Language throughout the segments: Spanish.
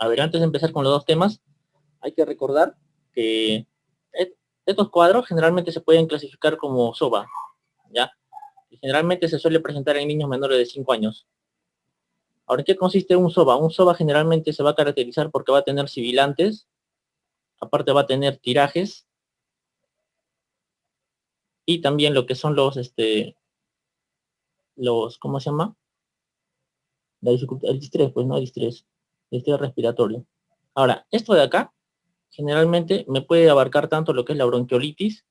A ver, antes de empezar con los dos temas, hay que recordar que estos cuadros generalmente se pueden clasificar como SOVA, ¿ya? Y generalmente se suele presentar en niños menores de 5 años. Ahora, ¿en qué consiste un SOVA? Un SOVA generalmente se va a caracterizar porque va a tener sibilantes, aparte va a tener tirajes, y también lo que son ¿cómo se llama? La dificultad, el distrés, pues, ¿no? Distrés respiratorio. Ahora, esto de acá, generalmente me puede abarcar tanto lo que es la bronquiolitis,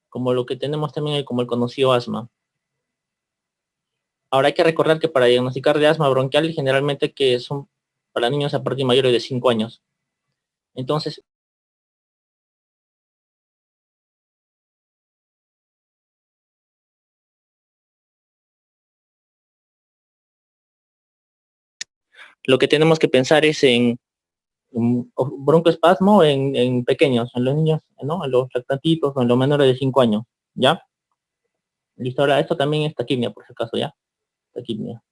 como lo que tenemos también como el conocido asma. Ahora hay que recordar que para diagnosticar de asma bronquial, generalmente que son para niños a partir de mayores de 5 años. Entonces, lo que tenemos que pensar es en broncoespasmo en pequeños, en los niños, ¿no? En los lactantitos o en los menores de 5 años, ¿ya? Listo, ahora esto también es taquimia, por si acaso, ¿ya? Taquimia.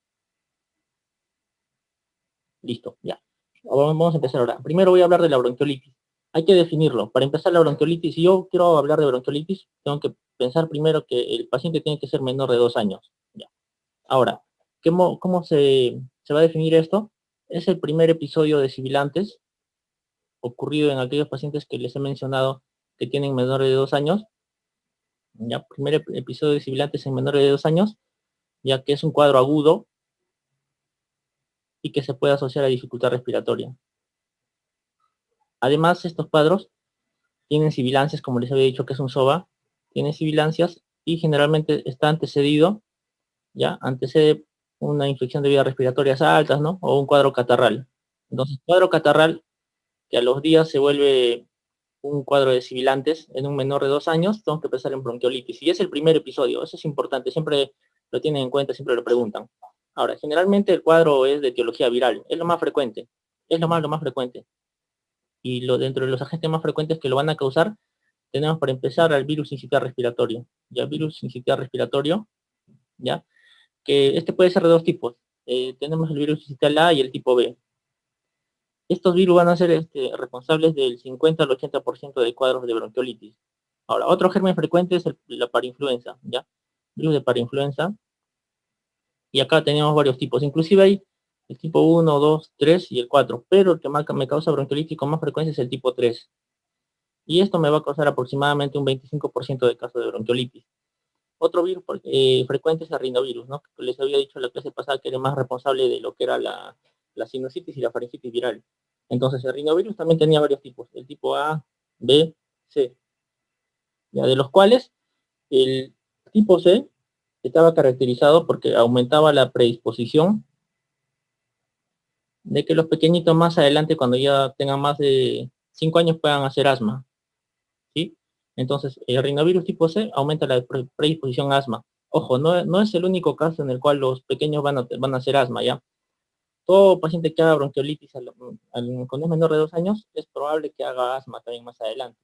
Listo, ya. Vamos a empezar ahora. Primero voy a hablar de la bronquiolitis. Hay que definirlo. Para empezar la bronquiolitis, si yo quiero hablar de bronquiolitis, tengo que pensar primero que el paciente tiene que ser menor de 2 años. Ya. Ahora, ¿cómo se va a definir esto? Es el primer episodio de sibilantes ocurrido en aquellos pacientes que les he mencionado que tienen menores de 2 años. Ya, primer episodio de sibilantes en menores de 2 años, ya que es un cuadro agudo y que se puede asociar a dificultad respiratoria. Además, estos cuadros tienen sibilancias, como les había dicho que es un SOVA, tiene sibilancias y generalmente está antecedido, ya, antecede una infección de vías respiratorias altas, ¿no? O un cuadro catarral. Entonces, cuadro catarral que a los días se vuelve un cuadro de sibilantes en un menor de 2 años, tengo que pensar en bronquiolitis. Y es el primer episodio, eso es importante, siempre lo tienen en cuenta, siempre lo preguntan. Ahora, generalmente el cuadro es de etiología viral, es lo más frecuente, es lo más frecuente. Y dentro de los agentes más frecuentes que lo van a causar, tenemos para empezar al virus sincitial respiratorio. Ya, virus sincitial respiratorio, ya, que este puede ser de dos tipos. Tenemos el virus sincitial A y el tipo B. Estos virus van a ser responsables del 50 al 80% de cuadros de bronquiolitis. Ahora, otro germen frecuente es la parainfluenza, ¿ya? Virus de parainfluenza. Y acá tenemos varios tipos. Inclusive hay el tipo 1, 2, 3 y el 4. Pero el que me causa bronquiolitis con más frecuencia es el tipo 3. Y esto me va a causar aproximadamente un 25% de casos de bronquiolitis. Otro virus frecuente es el rinovirus, ¿no? Que les había dicho en la clase pasada que era más responsable de lo que era la sinusitis y la faringitis viral. Entonces, el rinovirus también tenía varios tipos, el tipo A, B, C, ya, de los cuales el tipo C estaba caracterizado porque aumentaba la predisposición de que los pequeñitos más adelante, cuando ya tengan más de 5 años, puedan hacer asma, ¿sí? Entonces, el rinovirus tipo C aumenta la predisposición a asma. Ojo, no es el único caso en el cual los pequeños van a hacer asma, ¿ya? Todo paciente que haga bronquiolitis cuando es menor de 2 años, es probable que haga asma también más adelante.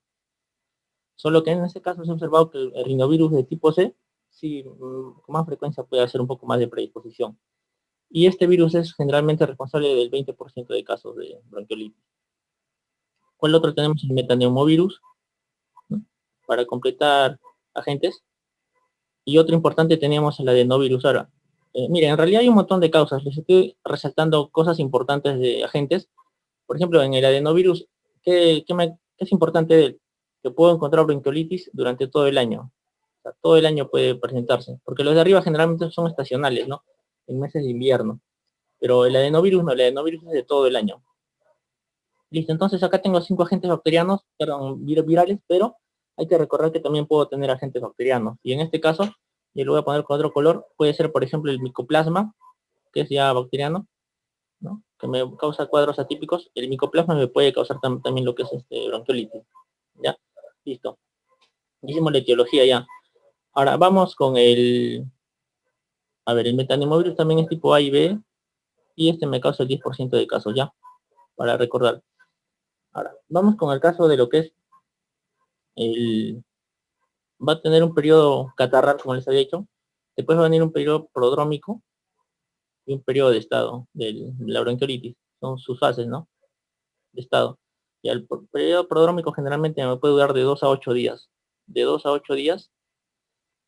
Solo que en este caso se ha observado que el rinovirus de tipo C, sí, con más frecuencia puede hacer un poco más de predisposición. Y este virus es generalmente responsable del 20% de casos de bronquiolitis. ¿Cuál otro tenemos? El metaneumovirus, ¿no? Para completar agentes. Y otro importante teníamos el adenovirus ahora. Miren, en realidad hay un montón de causas. Les estoy resaltando cosas importantes de agentes. Por ejemplo, en el adenovirus, ¿qué es importante de él? Que puedo encontrar bronquiolitis durante todo el año. O sea, todo el año puede presentarse. Porque los de arriba generalmente son estacionales, ¿no? En meses de invierno. Pero el adenovirus no, el adenovirus es de todo el año. Listo, entonces acá tengo 5 agentes bacterianos, perdón, virales, pero hay que recordar que también puedo tener agentes bacterianos. Y en este caso, y lo voy a poner con otro color, puede ser, por ejemplo, el micoplasma, que es ya bacteriano, ¿no? Que me causa cuadros atípicos. El micoplasma me puede causar también lo que es bronquiolitis. ¿Ya? Listo. Hicimos la etiología ya. Ahora vamos con a ver, el metanemovirus también es tipo A y B, y este me causa el 10% de casos, ¿ya? Para recordar. Ahora, vamos con el caso de lo que es va a tener un periodo catarral, como les había dicho. Después va a venir un periodo prodrómico y y un periodo de estado de la bronquiolitis. Son sus fases, ¿no? De estado. Y el periodo prodrómico generalmente me puede durar de 2 a 8 días. De 2 a 8 días.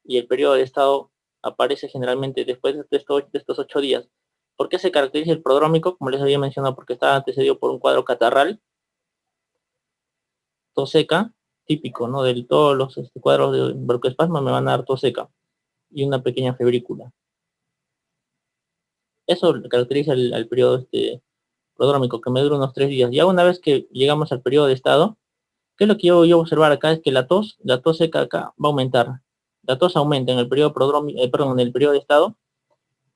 Y el periodo de estado aparece generalmente después de estos 8 días. ¿Por qué se caracteriza el prodrómico? Como les había mencionado, porque está antecedido por un cuadro catarral, tos seca, típico, ¿no? De todos los cuadros de broncoespasmo me van a dar tos seca y una pequeña febrícula. Eso caracteriza el periodo prodrómico, que me dura unos 3 días. Ya una vez que llegamos al periodo de estado, ¿qué es lo que yo voy a observar acá? Es que la tos seca acá va a aumentar. La tos aumenta en el periodo prodrómico, en el periodo de estado,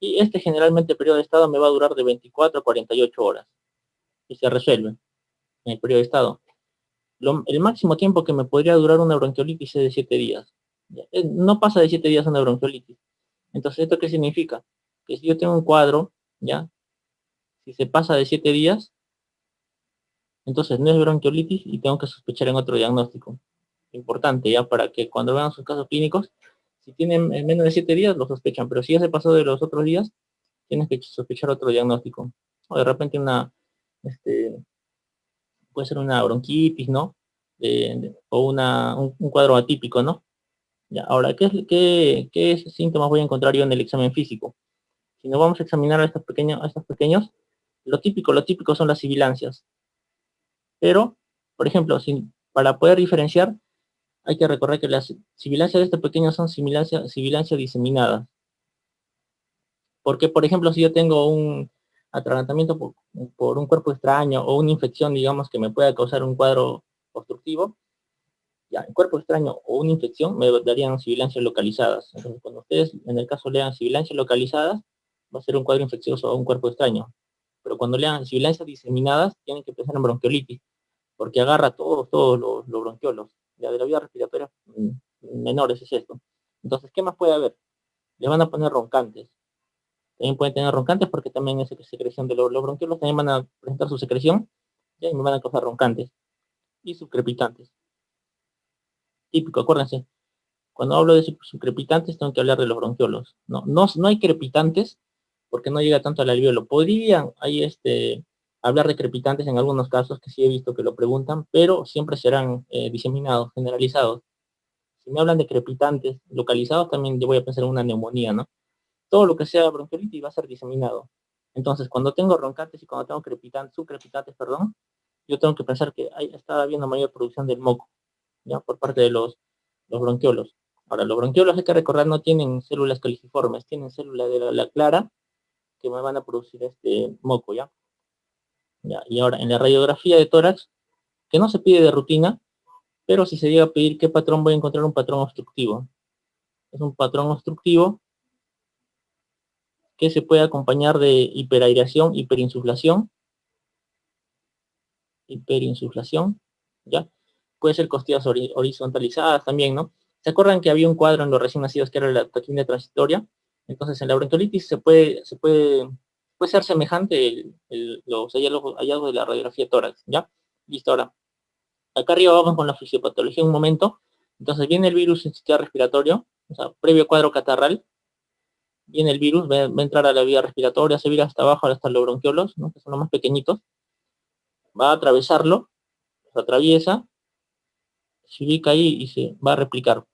y generalmente el periodo de estado me va a durar de 24 a 48 horas y se resuelve en el periodo de estado. El máximo tiempo que me podría durar una bronquiolitis es de 7 días. No pasa de 7 días una bronquiolitis. Entonces, ¿esto qué significa? Que si yo tengo un cuadro, ¿ya? Si se pasa de 7 días, entonces no es bronquiolitis y tengo que sospechar en otro diagnóstico. Importante, ¿ya? Para que cuando vean sus casos clínicos, si tienen menos de 7 días, lo sospechan, pero si ya se pasó de los otros días, tienes que sospechar otro diagnóstico. O de repente puede ser una bronquitis, ¿no? O un cuadro atípico, ¿no? Ya, ahora, ¿qué síntomas voy a encontrar yo en el examen físico? Si nos vamos a examinar a estos pequeños, lo típico son las sibilancias. Pero, por ejemplo, para poder diferenciar, hay que recordar que las sibilancias de estos pequeños son sibilancias diseminadas. Porque, por ejemplo, si yo tengo un atragantamiento por un cuerpo extraño o una infección, digamos, que me pueda causar un cuadro obstructivo, ya, el cuerpo extraño o una infección me darían sibilancias localizadas. Entonces, cuando ustedes, en el caso, lean sibilancias localizadas, va a ser un cuadro infeccioso o un cuerpo extraño. Pero cuando lean sibilancias diseminadas, tienen que pensar en bronquiolitis, porque agarra todos los bronquiolos. Ya de la vía respiratoria menores es esto. Entonces, ¿qué más puede haber? Le van a poner roncantes. También pueden tener roncantes porque también es secreción de los bronquiolos, también van a presentar su secreción, ¿ya? Y me van a causar roncantes y subcrepitantes. Típico, acuérdense. Cuando hablo de subcrepitantes, tengo que hablar de los bronquiolos. No hay crepitantes porque no llega tanto al alveolo. Podrían hablar de crepitantes en algunos casos, que sí he visto que lo preguntan, pero siempre serán diseminados, generalizados. Si me hablan de crepitantes localizados, también yo voy a pensar en una neumonía, ¿no? Todo lo que sea bronquiolitis va a ser diseminado. Entonces, cuando tengo roncantes y cuando tengo subcrepitantes, perdón, yo tengo que pensar que está habiendo mayor producción del moco, ¿ya? Por parte de los bronquiolos. Ahora, los bronquiolos, hay que recordar, no tienen células caliciformes, tienen células de la clara que me van a producir este moco, ¿ya? ¿Ya? Y ahora, en la radiografía de tórax, que no se pide de rutina, pero si se llega a pedir qué patrón, voy a encontrar un patrón obstructivo. Es un patrón obstructivo que se puede acompañar de hiperaireación, hiperinsuflación, ¿ya? Puede ser costillas horizontalizadas también, ¿no? ¿Se acuerdan que había un cuadro en los recién nacidos que era la taquicardia transitoria? Entonces, en la bronquiolitis puede ser semejante los hallazgos de la radiografía de tórax, ¿ya? Listo, ahora. Acá arriba vamos con la fisiopatología un momento. Entonces, viene el virus en sistema respiratorio, o sea, previo cuadro catarral, viene el virus, va a entrar a la vía respiratoria, se va hasta abajo, hasta los bronquiolos, ¿no? Que son los más pequeñitos, va a atravesarlo, se atraviesa, se ubica ahí y se va a replicar.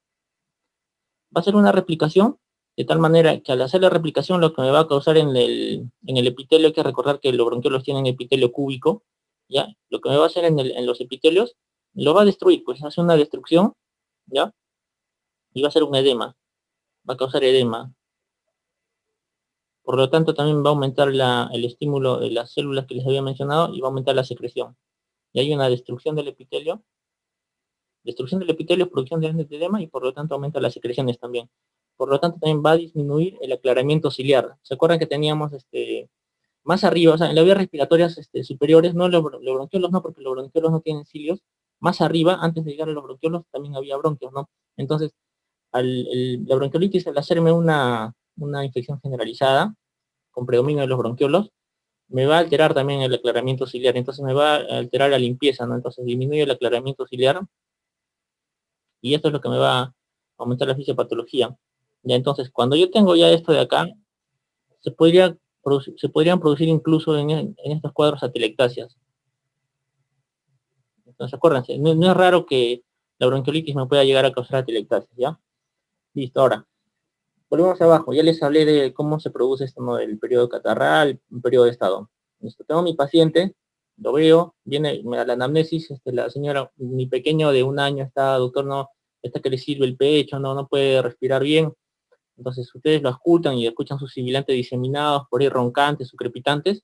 Va a ser una replicación de tal manera que al hacer la replicación lo que me va a causar en el epitelio, hay que recordar que los bronquiolos tienen epitelio cúbico, ¿ya? Lo que me va a hacer en los epitelios, lo va a destruir, pues hace una destrucción, ¿ya? Y va a ser un edema, va a causar edema. Por lo tanto, también va a aumentar el estímulo de las células que les había mencionado y va a aumentar la secreción. Y hay una destrucción del epitelio, producción de edema y por lo tanto aumenta las secreciones también. Por lo tanto, también va a disminuir el aclaramiento ciliar. ¿Se acuerdan que teníamos más arriba, o sea, en las vías respiratorias superiores, no los bronquiolos no, porque los bronquiolos no tienen cilios, más arriba, antes de llegar a los bronquiolos, también había bronquios, ¿no? Entonces, la bronquiolitis, al hacerme una infección generalizada, con predominio de los bronquiolos, me va a alterar también el aclaramiento ciliar, entonces me va a alterar la limpieza, ¿no? Entonces disminuye el aclaramiento ciliar y esto es lo que me va a aumentar la fisiopatología. Ya, entonces, cuando yo tengo ya esto de acá, se podría se podrían producir incluso en estos cuadros atelectasias. Entonces, acuérdense, no es raro que la bronquiolitis me pueda llegar a causar atelectasias, ¿ya? Listo, ahora, volvemos abajo. Ya les hablé de cómo se produce esto, ¿no? El periodo catarral, el periodo de estado. Listo, tengo mi paciente, lo veo, viene, me da la anamnesis, la señora, mi pequeño de 1 año está, doctor, no, está que le sirve el pecho, no puede respirar bien. Entonces ustedes lo escuchan y escuchan sus sibilantes diseminados, por ahí roncantes o crepitantes.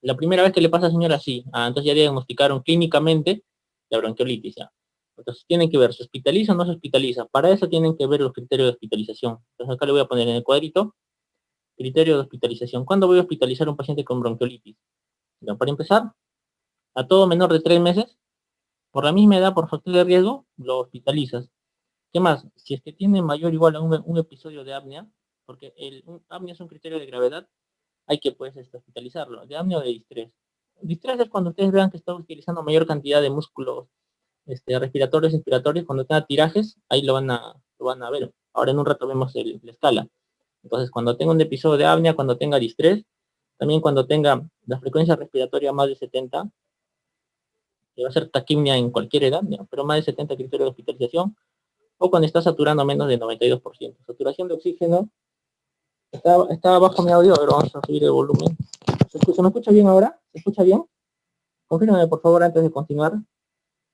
La primera vez que le pasa a la señora, sí. Entonces ya diagnosticaron clínicamente la bronquiolitis. ¿Ya? Entonces tienen que ver, ¿se hospitaliza o no se hospitaliza? Para eso tienen que ver los criterios de hospitalización. Entonces acá le voy a poner en el cuadrito, criterio de hospitalización. ¿Cuándo voy a hospitalizar a un paciente con bronquiolitis? Bueno, para empezar, a todo menor de 3 meses, por la misma edad, por factor de riesgo, lo hospitalizas. ¿Qué más? Si es que tiene mayor o igual a un episodio de apnea, porque apnea es un criterio de gravedad, hay que pues hospitalizarlo, de apnea o de distrés. Distrés es cuando ustedes vean que está utilizando mayor cantidad de músculos respiratorios, inspiratorios, cuando tenga tirajes, ahí lo van a ver. Ahora en un rato vemos la escala. Entonces, cuando tenga un episodio de apnea, cuando tenga distrés, también cuando tenga la frecuencia respiratoria más de 70, que va a ser taquimia en cualquier edad, ¿no? Pero más de 70 criterios de hospitalización, o cuando está saturando menos de 92%. Saturación de oxígeno, está bajo mi audio, pero vamos a subir el volumen. ¿Se me escucha bien ahora? ¿Se escucha bien? Confírmame por favor antes de continuar,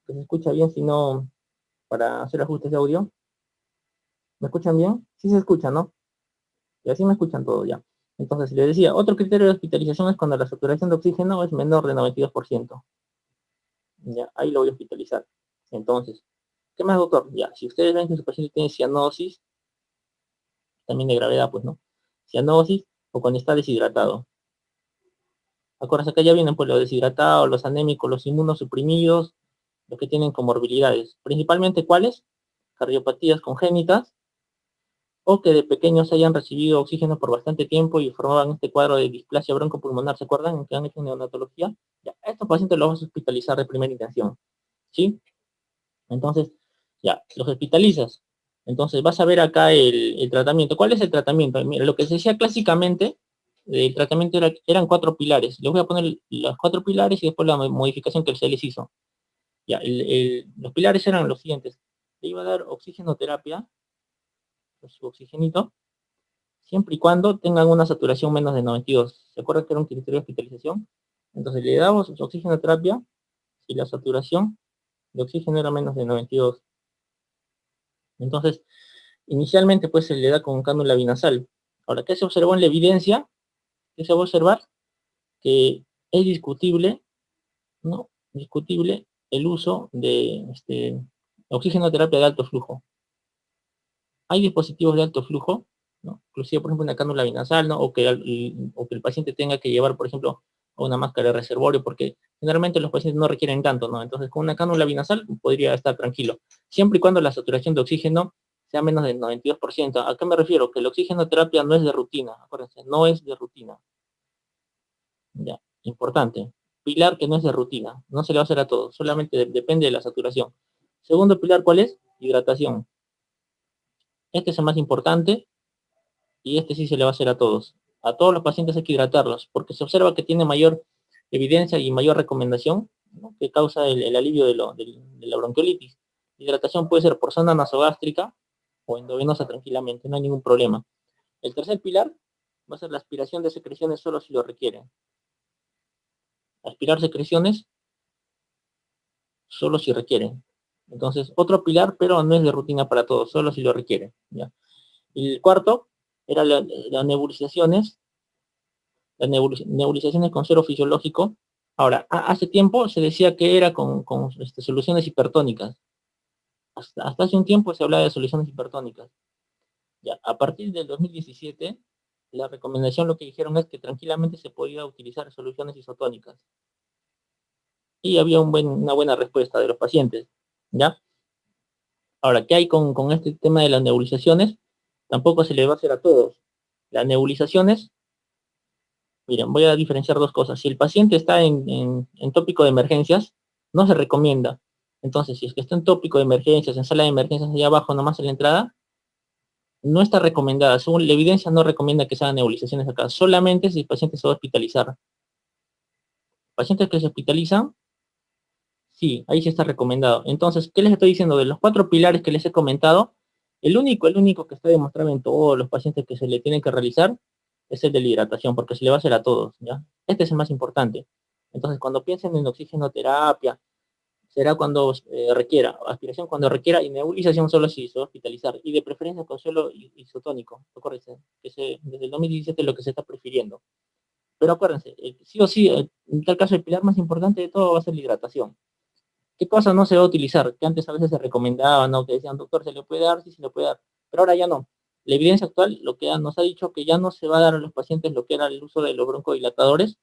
que se escucha bien, si no, para hacer ajustes de audio. ¿Me escuchan bien? Sí se escucha, ¿no? Y así me escuchan todo ya. Entonces, les decía, otro criterio de hospitalización es cuando la saturación de oxígeno es menor de 92%. Ya, ahí lo voy a hospitalizar. Entonces, ¿qué más, doctor? Ya, si ustedes ven que su paciente tiene cianosis, también de gravedad, pues, ¿no? Cianosis o cuando está deshidratado. Acuérdense que ya vienen pues los deshidratados, los anémicos, los inmunosuprimidos, los que tienen comorbilidades. Principalmente, ¿cuáles? Cardiopatías congénitas, o que de pequeños hayan recibido oxígeno por bastante tiempo y formaban este cuadro de displasia broncopulmonar, ¿se acuerdan? Que han hecho neonatología. Ya, a estos pacientes los vas a hospitalizar de primera intención, ¿sí? Entonces, ya, los hospitalizas. Entonces, vas a ver acá el tratamiento. ¿Cuál es el tratamiento? Mira, lo que se decía clásicamente, el tratamiento eran 4 pilares. Les voy a poner los 4 pilares y después la modificación que se les hizo. Ya, los pilares eran los siguientes. Le iba a dar oxigenoterapia, su oxigenito, siempre y cuando tengan una saturación menos de 92. ¿Se acuerdan que era un criterio de hospitalización? Entonces le damos oxigenoterapia si la saturación de oxígeno era menos de 92. Entonces, inicialmente pues se le da con cánula binasal. Ahora, ¿qué se observó en la evidencia? ¿Qué se va a observar? Que es discutible, ¿no? Discutible el uso de oxigenoterapia de alto flujo. Hay dispositivos de alto flujo, ¿no? Inclusive, por ejemplo, una cánula binasal, ¿no? O que el paciente tenga que llevar, por ejemplo, una máscara de reservorio, porque generalmente los pacientes no requieren tanto, ¿no? Entonces, con una cánula binasal podría estar tranquilo, siempre y cuando la saturación de oxígeno sea menos del 92%. ¿A qué me refiero? Que la oxigenoterapia no es de rutina, acuérdense, no es de rutina. Ya, importante. Pilar que no es de rutina, no se le va a hacer a todos, solamente depende de la saturación. Segundo pilar, ¿cuál es? Hidratación. Este es el más importante, y este sí se le va a hacer a todos. A todos los pacientes hay que hidratarlos, porque se observa que tiene mayor evidencia y mayor recomendación, ¿no? Que causa el alivio de la bronquiolitis. La hidratación puede ser por zona nasogástrica o endovenosa tranquilamente, no hay ningún problema. El tercer pilar va a ser la aspiración de secreciones solo si lo requieren. Aspirar secreciones solo si requieren. Entonces, otro pilar, pero no es de rutina para todos, solo si lo requieren. ¿Ya? Y el cuarto era las nebulizaciones, con suero fisiológico. Ahora, hace tiempo se decía que era con soluciones hipertónicas. Hasta hace un tiempo se hablaba de soluciones hipertónicas. Ya, a partir del 2017, la recomendación lo que dijeron es que tranquilamente se podía utilizar soluciones isotónicas. Y había una buena respuesta de los pacientes. ¿Ya? Ahora, ¿qué hay con este tema de las nebulizaciones? Tampoco se le va a hacer a todos. Las nebulizaciones, miren, voy a diferenciar dos cosas. Si el paciente está en tópico de emergencias, no se recomienda. Entonces, si es que está en tópico de emergencias, en sala de emergencias allá abajo, nomás en la entrada, no está recomendada. Según la evidencia, no recomienda que se hagan nebulizaciones acá. Solamente si el paciente se va a hospitalizar. Pacientes que se hospitalizan, sí, ahí sí está recomendado. Entonces, ¿qué les estoy diciendo? De los 4 pilares que les he comentado, el único que está demostrado en todos los pacientes que se le tienen que realizar es el de la hidratación, porque se le va a hacer a todos, ¿ya? Este es el más importante. Entonces, cuando piensen en oxigenoterapia, será cuando requiera, aspiración cuando requiera, y nebulización solo si se va a hospitalizar, y de preferencia con suelo isotónico, acuérdense, desde el 2017 es lo que se está prefiriendo. Pero acuérdense, sí o sí, en tal caso el pilar más importante de todo va a ser la hidratación. ¿Qué cosa no se va a utilizar? Que antes a veces se recomendaba, ¿no? Que decían, doctor, ¿se le puede dar? Sí, se le puede dar. Pero ahora ya no. La evidencia actual lo que nos ha dicho que ya no se va a dar a los pacientes lo que era el uso de los broncodilatadores,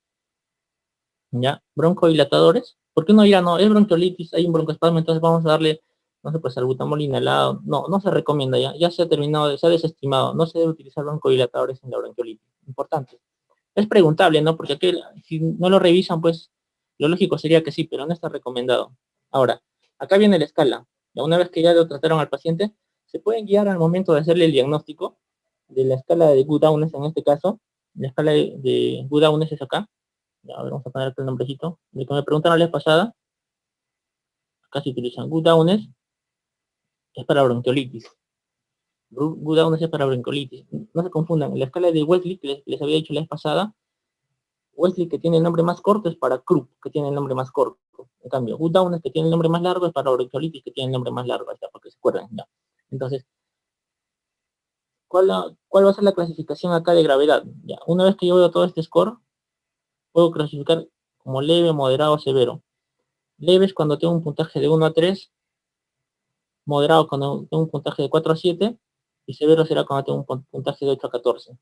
¿ya? Broncodilatadores. Porque uno dirá, no, es bronquiolitis, hay un broncoespasmo, entonces vamos a darle, no sé, pues salbutamol inhalado. No, no se recomienda ya. Ya se ha terminado, se ha desestimado. No se debe utilizar broncodilatadores en la bronquiolitis. Importante. Es preguntable, ¿no? Porque aquí, si no lo revisan, pues lo lógico sería que sí, pero no está recomendado. Ahora, acá viene la escala. Ya una vez que ya lo trataron al paciente, se pueden guiar al momento de hacerle el diagnóstico de la escala de Good-Downes en este caso. La escala de Good-Downes es acá. Ya, a ver, vamos a poner el nombrecito. El que me preguntaron la vez pasada, acá se utilizan Good-Downes, es para bronquiolitis. Good-Downes es para bronquiolitis. No se confundan. La escala de Wesley, que les había dicho la vez pasada, Wesley, que tiene el nombre más corto, es para Krupp, que tiene el nombre más corto. En cambio, Good-Downes, que tiene el nombre más largo, es para bronquiolitis, que tiene el nombre más largo. Ahí está, para que se acuerden. Ya. Entonces, ¿cuál va a ser la clasificación acá de gravedad? Ya. Una vez que yo veo todo este score, puedo clasificar como leve, moderado, severo. Leve es cuando tengo un puntaje de 1 a 3, moderado cuando tengo un puntaje de 4 a 7, y severo será cuando tengo un puntaje de 8 a 14.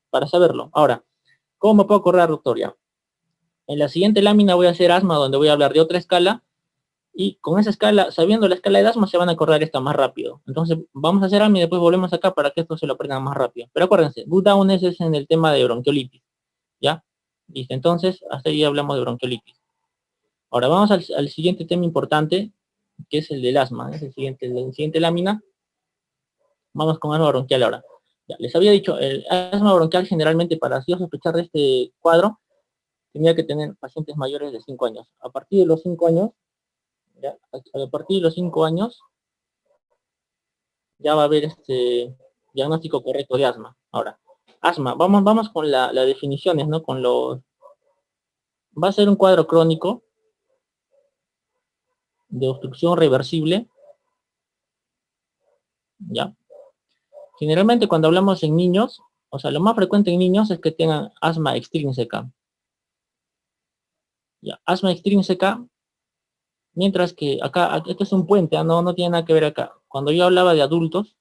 Para saberlo. Ahora, ¿cómo me puedo acordar, doctor? Ya. En la siguiente lámina voy a hacer asma, donde voy a hablar de otra escala, y con esa escala, sabiendo la escala de asma, se van a acordar esta más rápido. Entonces, vamos a hacer asma y después volvemos acá para que esto se lo aprendan más rápido. Pero acuérdense, Good-Downes es en el tema de bronquiolitis, ¿ya? Listo, entonces, hasta ahí hablamos de bronquiolitis. Ahora, vamos al siguiente tema importante, que es el del asma, es la siguiente lámina. Vamos con asma bronquial ahora. Ya, les había dicho, el asma bronquial generalmente, para yo sospechar de este cuadro, tenía que tener pacientes mayores de 5 años. A partir de los 5 años, ¿ya? A partir de los 5 años, ya va a haber este diagnóstico correcto de asma. Ahora, asma, vamos con las definiciones, ¿no? Va a ser un cuadro crónico de obstrucción reversible, ¿ya? Generalmente cuando hablamos en niños, o sea, lo más frecuente en niños es que tengan asma extrínseca. ¿Ya? Asma extrínseca, mientras que acá, esto es un puente, no tiene nada que ver acá. Cuando yo hablaba de adultos,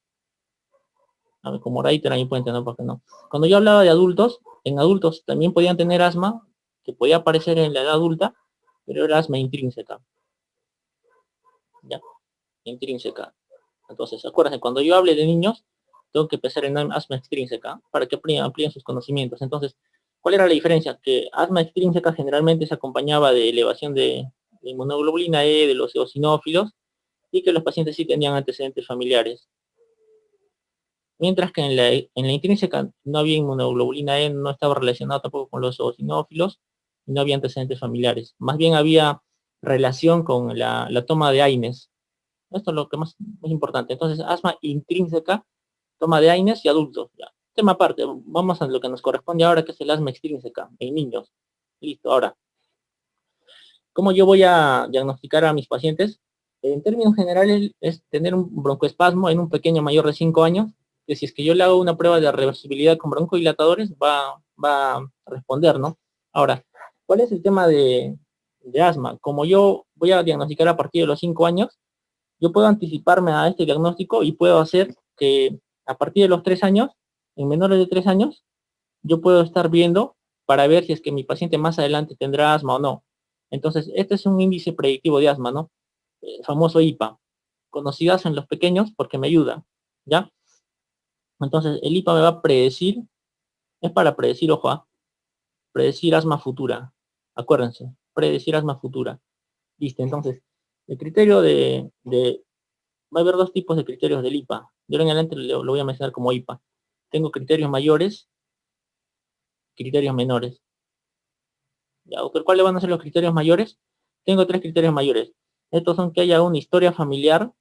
a ver, como Reiter ahí puente, ¿no? Porque no. Cuando yo hablaba de adultos, en adultos también podían tener asma, que podía aparecer en la edad adulta, pero era asma intrínseca. ¿Ya? Intrínseca. Entonces, acuérdense, cuando yo hable de niños, tengo que pensar en asma extrínseca para que amplíen sus conocimientos. Entonces, ¿cuál era la diferencia? Que asma extrínseca generalmente se acompañaba de elevación de inmunoglobulina E de los eosinófilos y que los pacientes sí tenían antecedentes familiares. Mientras que en la intrínseca no había inmunoglobulina E, no estaba relacionado tampoco con los eosinófilos, y no había antecedentes familiares. Más bien había relación con la toma de AINES. Esto es lo que más es importante. Entonces, asma intrínseca, toma de AINES y adultos. Ya. Tema aparte, vamos a lo que nos corresponde ahora, que es el asma extrínseca en niños. Listo, ahora. ¿Cómo yo voy a diagnosticar a mis pacientes? En términos generales, es tener un broncoespasmo en un pequeño mayor de 5 años, que si es que yo le hago una prueba de reversibilidad con broncodilatadores, va a responder, ¿no? Ahora, ¿cuál es el tema de asma? Como yo voy a diagnosticar a partir de los 5 años, yo puedo anticiparme a este diagnóstico y puedo hacer que a partir de los 3 años, en menores de 3 años, yo puedo estar viendo para ver si es que mi paciente más adelante tendrá asma o no. Entonces, este es un índice predictivo de asma, ¿no? El famoso IPA, conocidas en los pequeños porque me ayuda, ¿ya? Entonces, el IPA me va a predecir, es para predecir, ojo, predecir asma futura. Acuérdense, predecir asma futura. Listo, entonces, el criterio de Va a haber dos tipos de criterios del IPA. De ahora en adelante lo voy a mencionar como IPA. Tengo criterios mayores, criterios menores. ¿Ya? ¿Cuáles van a ser los criterios mayores? Tengo tres criterios mayores. Estos son que haya una historia familiar,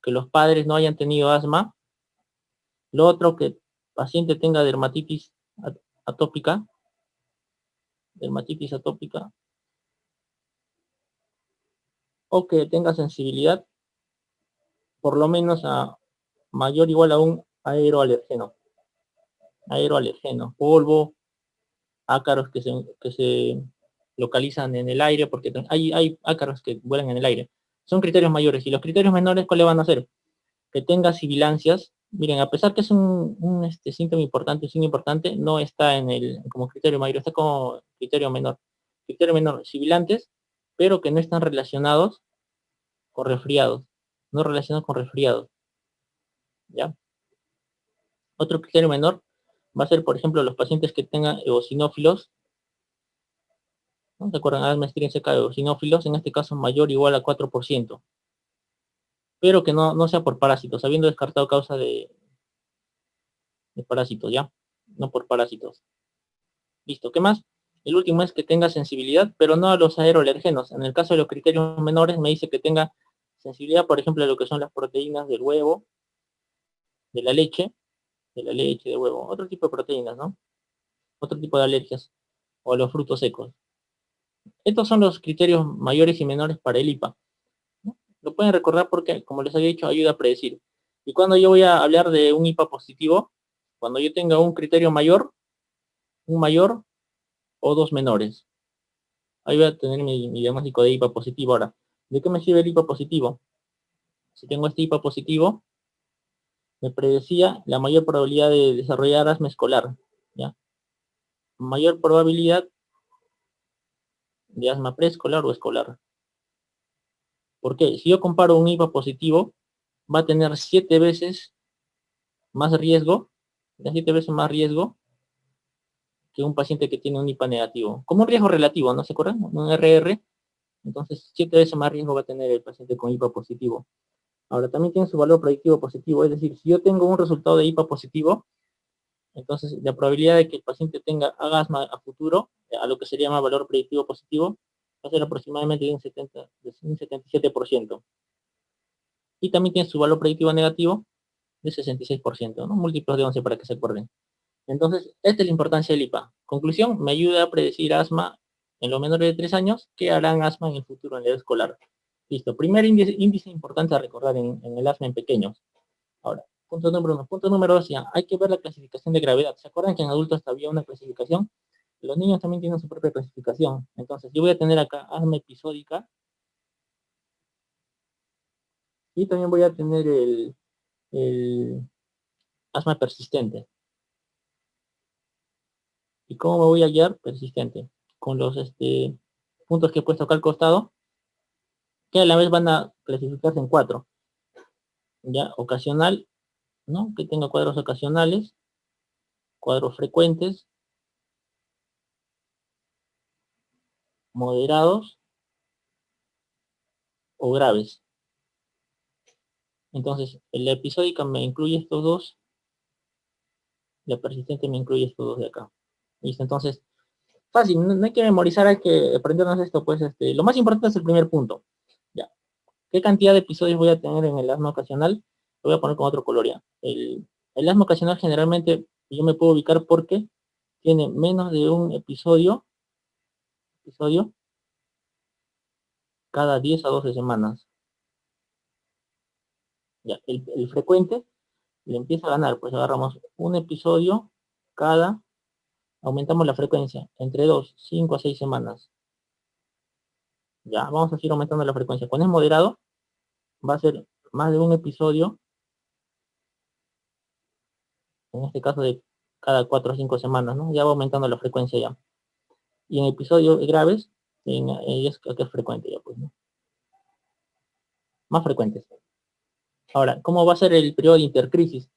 que los padres no hayan tenido asma. Lo otro, que el paciente tenga atópica, dermatitis atópica, o que tenga sensibilidad por lo menos a mayor o igual a un aeroalergeno, polvo, ácaros que se localizan en el aire, porque hay ácaros que vuelan en el aire. Son criterios mayores. Y los criterios menores, ¿cuáles van a ser? Que tenga sibilancias. Miren, a pesar que es un síntoma importante, un signo importante, no está como criterio mayor, está como criterio menor. Criterio menor, sibilantes, pero que no están relacionados con resfriados. No relacionados con resfriados. ¿Ya? Otro criterio menor va a ser, por ejemplo, los pacientes que tengan eosinófilos. ¿No? ¿Se acuerdan? Asma extrínseca de eosinófilos, en este caso mayor o igual a 4%. Pero que no sea por parásitos, habiendo descartado causa de parásitos, ¿ya? No por parásitos. Listo, ¿qué más? El último es que tenga sensibilidad, pero no a los aeroalergenos. En el caso de los criterios menores me dice que tenga sensibilidad, por ejemplo, a lo que son las proteínas del huevo, de la leche, del huevo, otro tipo de proteínas, ¿no? Otro tipo de alergias, o a los frutos secos. Estos son los criterios mayores y menores para el IPA, ¿no? Lo pueden recordar porque, como les había dicho, ayuda a predecir. Y cuando yo voy a hablar de un IPA positivo, cuando yo tenga un criterio mayor, un mayor o dos menores. Ahí voy a tener mi diagnóstico de IPA positivo. Ahora, ¿de qué me sirve el IPA positivo? Si tengo este IPA positivo, me predecía la mayor probabilidad de desarrollar asma escolar, ¿ya? Mayor probabilidad de asma preescolar o escolar. ¿Por qué? Si yo comparo un IPA positivo, va a tener 7 veces más riesgo, 7 veces más riesgo que un paciente que tiene un IPA negativo. Como un riesgo relativo, ¿no se acuerdan? Un RR. Entonces, 7 veces más riesgo va a tener el paciente con IPA positivo. Ahora, también tiene su valor predictivo positivo, es decir, si yo tengo un resultado de IPA positivo, entonces la probabilidad de que el paciente haga asma a futuro, a lo que se llama valor predictivo positivo, va a ser aproximadamente de un 77%. Y también tiene su valor predictivo negativo de 66%, ¿no? Múltiplos de 11 para que se acuerden. Entonces, esta es la importancia del IPA. Conclusión, me ayuda a predecir asma en los menores de 3 años que harán asma en el futuro en la edad escolar. Listo, primer índice importante a recordar en el asma en pequeños. Ahora, punto número 1. Punto número 2, ya, hay que ver la clasificación de gravedad. ¿Se acuerdan que en adultos había una clasificación? Los niños también tienen su propia clasificación. Entonces, yo voy a tener acá asma episódica y también voy a tener el asma persistente. ¿Y cómo me voy a guiar? Persistente. Con los puntos que he puesto acá al costado, que a la vez van a clasificarse en 4. Ya, ocasional, ¿no? Que tenga cuadros ocasionales, cuadros frecuentes, moderados o graves. Entonces, la episódica me incluye estos dos, la persistente me incluye estos dos de acá. ¿Listo? Entonces, fácil, no hay que memorizar, hay que aprendernos esto, pues lo más importante es el primer punto. Ya. ¿Qué cantidad de episodios voy a tener en el asma ocasional? Lo voy a poner con otro color ya. El asma ocasional generalmente yo me puedo ubicar porque tiene menos de un episodio cada 10 a 12 semanas. Ya, el frecuente le empieza a ganar, pues agarramos un episodio cada, aumentamos la frecuencia entre 2, 5 a 6 semanas. Ya, vamos a seguir aumentando la frecuencia. Cuando es moderado, va a ser más de un episodio, en este caso de cada 4 o 5 semanas, ¿no? Ya va aumentando la frecuencia ya. Y en episodios graves, que es frecuente ya, pues, ¿no? Más frecuentes. Ahora, ¿cómo va a ser el periodo de intercrisis?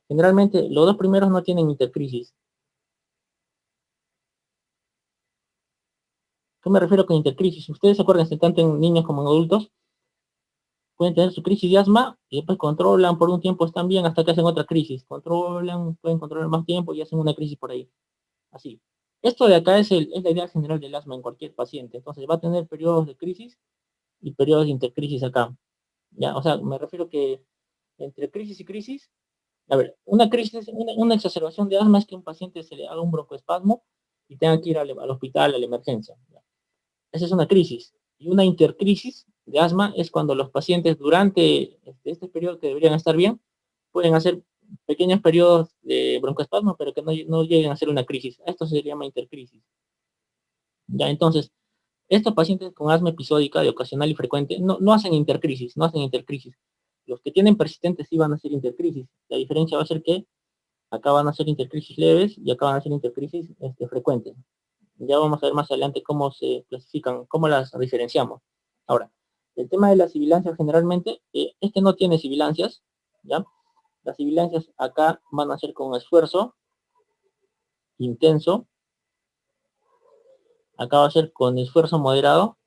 Generalmente, los dos primeros no tienen intercrisis. ¿Qué me refiero con intercrisis? Ustedes se acuerdan, tanto en niños como en adultos, pueden tener su crisis de asma y después controlan por un tiempo, están bien hasta que hacen otra crisis. Controlan, pueden controlar más tiempo y hacen una crisis por ahí. Así. Esto de acá es la idea general del asma en cualquier paciente. Entonces va a tener periodos de crisis y periodos de intercrisis acá. Ya, o sea, me refiero que entre crisis y crisis, a ver, una crisis, una exacerbación de asma es que un paciente se le haga un broncoespasmo y tenga que ir al hospital, a la emergencia. ¿Ya? Esa es una crisis. Y una intercrisis de asma es cuando los pacientes durante este periodo que deberían estar bien, pueden hacer pequeños periodos de broncoespasmo, pero que no lleguen a ser una crisis. Esto se llama intercrisis. Ya, entonces, estos pacientes con asma episódica de ocasional y frecuente no hacen intercrisis, no hacen intercrisis. Los que tienen persistentes sí van a hacer intercrisis. La diferencia va a ser que acá van a ser intercrisis leves y acá van a ser intercrisis frecuentes. Ya vamos a ver más adelante cómo se clasifican, cómo las diferenciamos. Ahora, el tema de las sibilancias generalmente, no tiene sibilancias, ¿ya? Las sibilancias acá van a ser con esfuerzo intenso, acá va a ser con esfuerzo moderado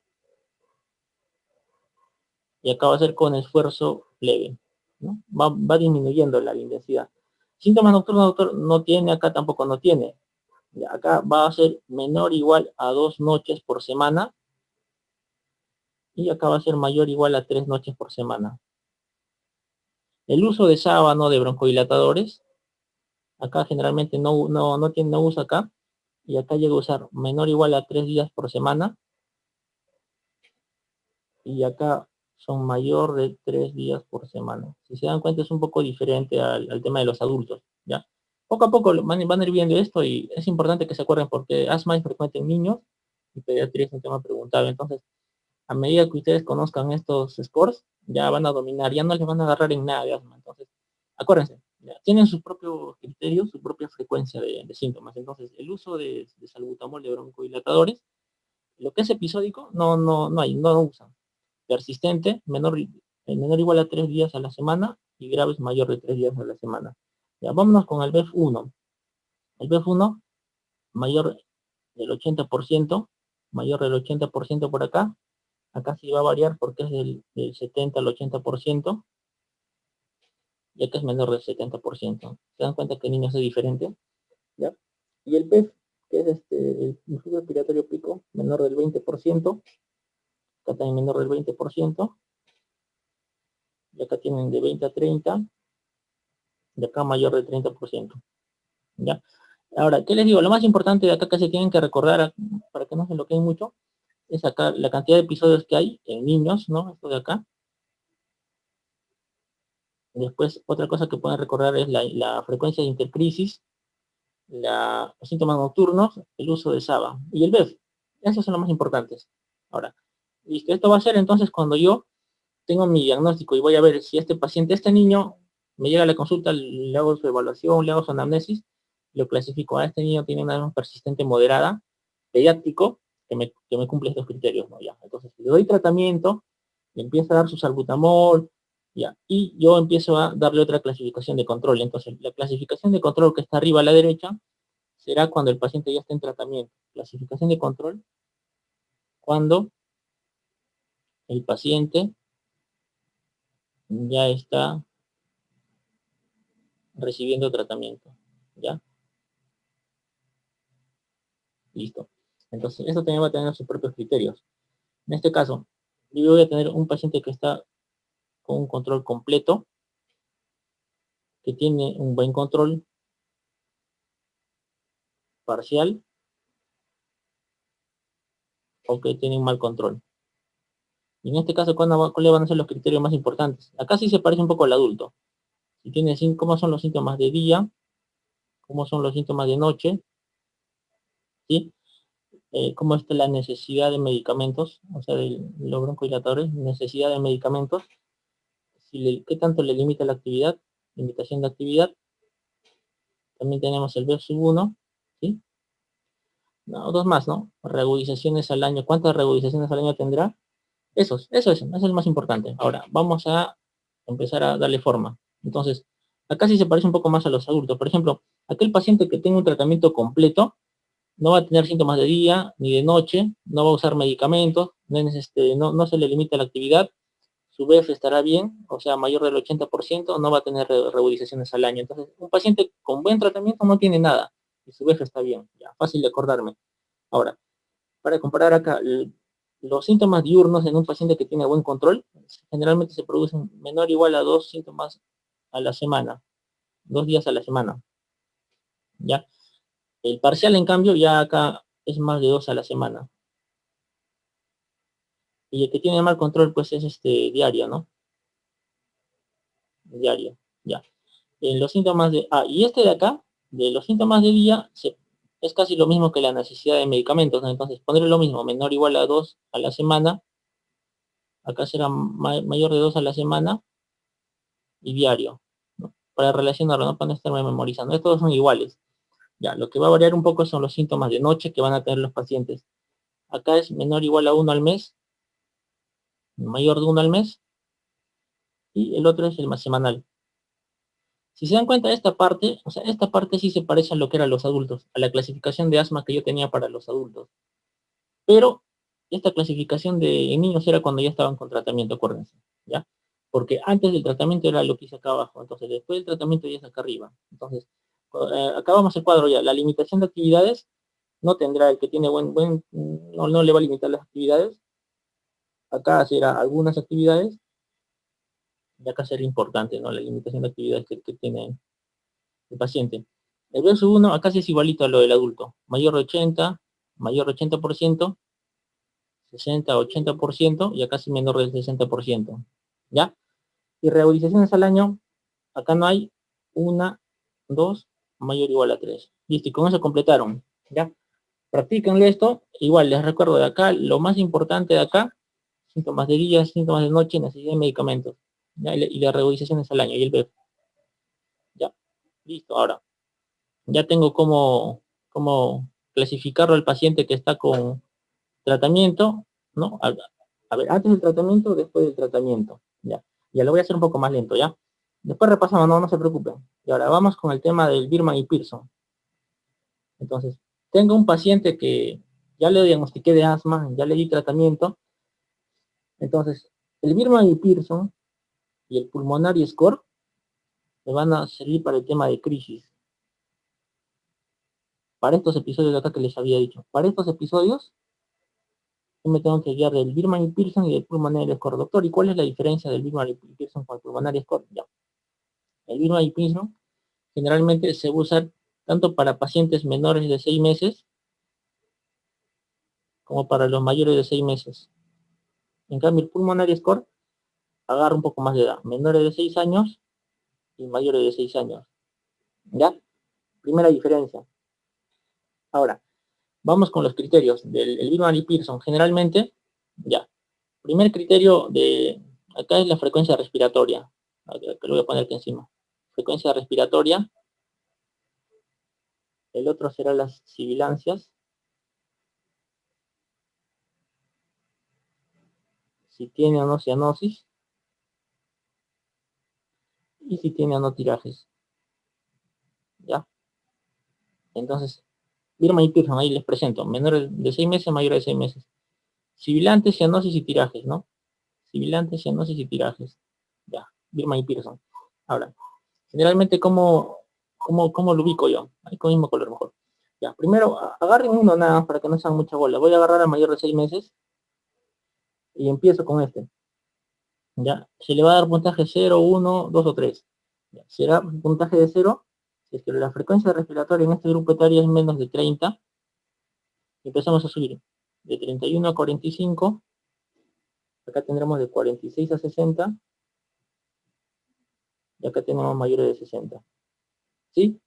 y acá va a ser con esfuerzo leve, ¿no? Va disminuyendo la intensidad. Síntomas nocturnos, doctor, no tiene, acá tampoco no tiene. Acá va a ser menor o igual a 2 noches por semana y acá va a ser mayor o igual a 3 noches por semana. El uso de sábano de broncodilatadores, acá generalmente no usa acá, y acá llega a usar menor o igual a 3 días por semana, y acá son mayor de 3 días por semana. Si se dan cuenta es un poco diferente al tema de los adultos, ¿ya? Poco a poco van a ir viendo esto y es importante que se acuerden porque asma es frecuente en niños y pediatría es un tema preguntable. Entonces, a medida que ustedes conozcan estos scores, ya van a dominar, ya no les van a agarrar en nada de asma. Entonces, acuérdense, ya, tienen sus propios criterios, su propia frecuencia de síntomas. Entonces, el uso de salbutamol de broncodilatadores, lo que es episódico, no usan. Persistente, menor o igual a 3 días a la semana y graves mayor de 3 días a la semana. Ya, vámonos con el BEF1. El BEF1 mayor del 80%, mayor del 80% por acá. Acá sí va a variar porque es del 70 al 80%, ya que es menor del 70%. Se dan cuenta que en niños es diferente, ¿ya? Y el PEF, que es el flujo respiratorio pico, menor del 20%, acá también menor del 20%, y acá tienen de 20 a 30, y acá mayor del 30%, ¿ya? Ahora, ¿qué les digo? Lo más importante de acá que se tienen que recordar, para que no se enloquen mucho, es acá la cantidad de episodios que hay en niños, ¿no? Esto de acá. Después, otra cosa que pueden recordar es la frecuencia de intercrisis, los síntomas nocturnos, el uso de SABA y el BEF. Esos son los más importantes. Ahora, listo. Esto va a ser entonces cuando yo tengo mi diagnóstico y voy a ver si este paciente, este niño, me llega a la consulta, le hago su evaluación, le hago su anamnesis, lo clasifico. A este niño tiene una persistente moderada, pediátrico, que me cumple estos criterios, ¿no? Ya. Entonces, le doy tratamiento, le empiezo a dar su salbutamol, ya, y yo empiezo a darle otra clasificación de control. Entonces, la clasificación de control que está arriba a la derecha será cuando el paciente ya está en tratamiento. Clasificación de control cuando el paciente ya está recibiendo tratamiento. ¿Ya? Listo. Entonces, esto también va a tener sus propios criterios. En este caso, yo voy a tener un paciente que está con un control completo, que tiene un buen control parcial o que tiene un mal control. Y en este caso, ¿cuáles van a ser los criterios más importantes? Acá sí se parece un poco al adulto. Si tiene, ¿cómo son los síntomas de día? ¿Cómo son los síntomas de noche? ¿Sí? ¿Cómo está la necesidad de medicamentos? O sea, de los broncodilatadores, necesidad de medicamentos. ¿Qué tanto le limita la actividad? Limitación de actividad. También tenemos el BEF1, ¿sí? No, dos más, ¿no? Reagudizaciones al año. ¿Cuántas reagudizaciones al año tendrá? Eso es el más importante. Ahora, vamos a empezar a darle forma. Entonces, acá sí se parece un poco más a los adultos. Por ejemplo, aquel paciente que tenga un tratamiento completo, no va a tener síntomas de día ni de noche, no va a usar medicamentos, no se le limita la actividad, su BF estará bien, o sea, mayor del 80%, no va a tener reutilizaciones al año. Entonces, un paciente con buen tratamiento no tiene nada, y su BF está bien, ya, fácil de acordarme. Ahora, para comparar acá, los síntomas diurnos en un paciente que tiene buen control, generalmente se producen menor o igual a 2 síntomas a la semana, 2 días a la semana, ¿ya? El parcial, en cambio, ya acá es más de 2 a la semana. Y el que tiene mal control, pues es diario, ¿no? Diario, ya. En los síntomas de... Ah, y de acá, de los síntomas de día, es casi lo mismo que la necesidad de medicamentos, ¿no? Entonces, ponerle lo mismo, menor o igual a 2 a la semana, acá será mayor de 2 a la semana y diario, ¿no? Para relacionarlo, no para no estarme memorizando. Estos son iguales. Ya, lo que va a variar un poco son los síntomas de noche que van a tener los pacientes. Acá es menor o igual a 1 al mes, mayor de 1 al mes, y el otro es el más semanal. Si se dan cuenta, esta parte, o sea, esta parte sí se parece a lo que eran los adultos, a la clasificación de asma que yo tenía para los adultos. Pero esta clasificación de niños era cuando ya estaban con tratamiento, acuérdense, ¿ya? Porque antes del tratamiento era lo que hice acá abajo, entonces después del tratamiento ya es acá arriba. Entonces, acabamos el cuadro ya. La limitación de actividades no tendrá el que tiene no le va a limitar las actividades. Acá será algunas actividades, y acá será importante, ¿no? La limitación de actividades que tiene el paciente. El verso 1 acá sí es igualito a lo del adulto. Mayor de 80, mayor de 80%, 60, 80%, y acá sí menor del 60%. ¿Ya? Y reutilizaciones al año, acá no hay una, dos, mayor o igual a 3. Listo, y con eso completaron. ¿Ya? Practíquenle esto. Igual, les recuerdo de acá, lo más importante de acá, síntomas de día, síntomas de noche, necesidad de medicamentos. ¿Ya? Y las reutilizaciones al año, y el BEF. ¿Ya? Listo, ahora. Ya tengo cómo clasificarlo al paciente que está con tratamiento, ¿no? A ver, antes del tratamiento, después del tratamiento, ya. Ya lo voy a hacer un poco más lento, ¿ya? Después repasamos, no se preocupen. Y ahora vamos con el tema del Birman y Pearson. Entonces, tengo un paciente que ya le diagnostiqué de asma, ya le di tratamiento. Entonces, el Birman y Pearson y el Pulmonary Score me van a servir para el tema de crisis. Para estos episodios de acá que les había dicho. Para estos episodios, yo me tengo que guiar del Birman y Pearson y del Pulmonary Score. Doctor, ¿y cuál es la diferencia del Birman y Pearson con el Pulmonary Score? Ya. El Birman y Pearson generalmente se usa tanto para pacientes menores de 6 meses como para los mayores de 6 meses. En cambio, el Pulmonary Score agarra un poco más de edad, menores de 6 años y mayores de 6 años. ¿Ya? Primera diferencia. Ahora, vamos con los criterios del Birman y Pearson. Generalmente, ya. Primer criterio de acá es la frecuencia respiratoria. Que lo voy a poner aquí encima. Frecuencia respiratoria. El otro será las sibilancias. Si tiene o no cianosis. Y si tiene o no tirajes. ¿Ya? Entonces, Birman y Pearson, ahí les presento. Menores de 6 meses, mayores de 6 meses. Sibilantes, cianosis y tirajes, ¿no? Sibilantes, cianosis y tirajes. Ya, Birman y Pearson. Ahora, generalmente, ¿cómo lo ubico yo? Ahí con el mismo color mejor. Ya, primero, agarren uno nada más para que no sean mucha bola. Voy a agarrar al mayor de 6 meses y empiezo con este. Ya, se le va a dar puntaje 0, 1, 2 o 3. Ya, será puntaje de 0 si es que la frecuencia respiratoria en este grupo etario es menos de 30. Empezamos a subir de 31 a 45. Acá tendremos de 46 a 60. Y acá tenemos mayores de 60. ¿Sí?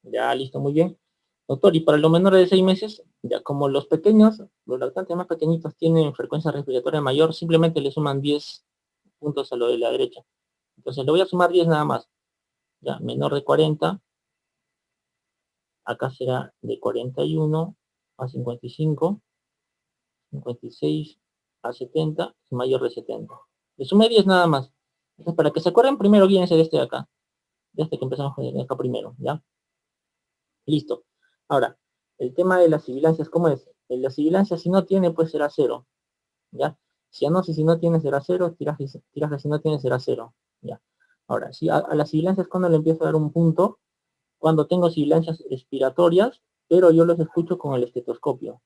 Ya, listo, muy bien. Doctor, y para los menores de 6 meses, ya como los pequeños, los lactantes más pequeñitos tienen frecuencia respiratoria mayor, simplemente le suman 10 puntos a lo de la derecha. Entonces le voy a sumar 10 nada más. Ya, menor de 40. Acá será de 41 a 55, 56 a 70 y mayor de 70. Le sumé 10 nada más. Entonces, para que se acuerden, primero guíense de este de acá. De este que empezamos con acá primero, ¿ya? Listo. Ahora, el tema de las sibilancias, ¿cómo es? En las sibilancias, si no tiene, pues será 0, ¿ya? Cianosis si no tiene será 0, tiraje si no tiene será 0. Ya. Ahora, si a las sibilancias cuando le empiezo a dar un punto, cuando tengo sibilancias expiratorias, pero yo los escucho con el estetoscopio.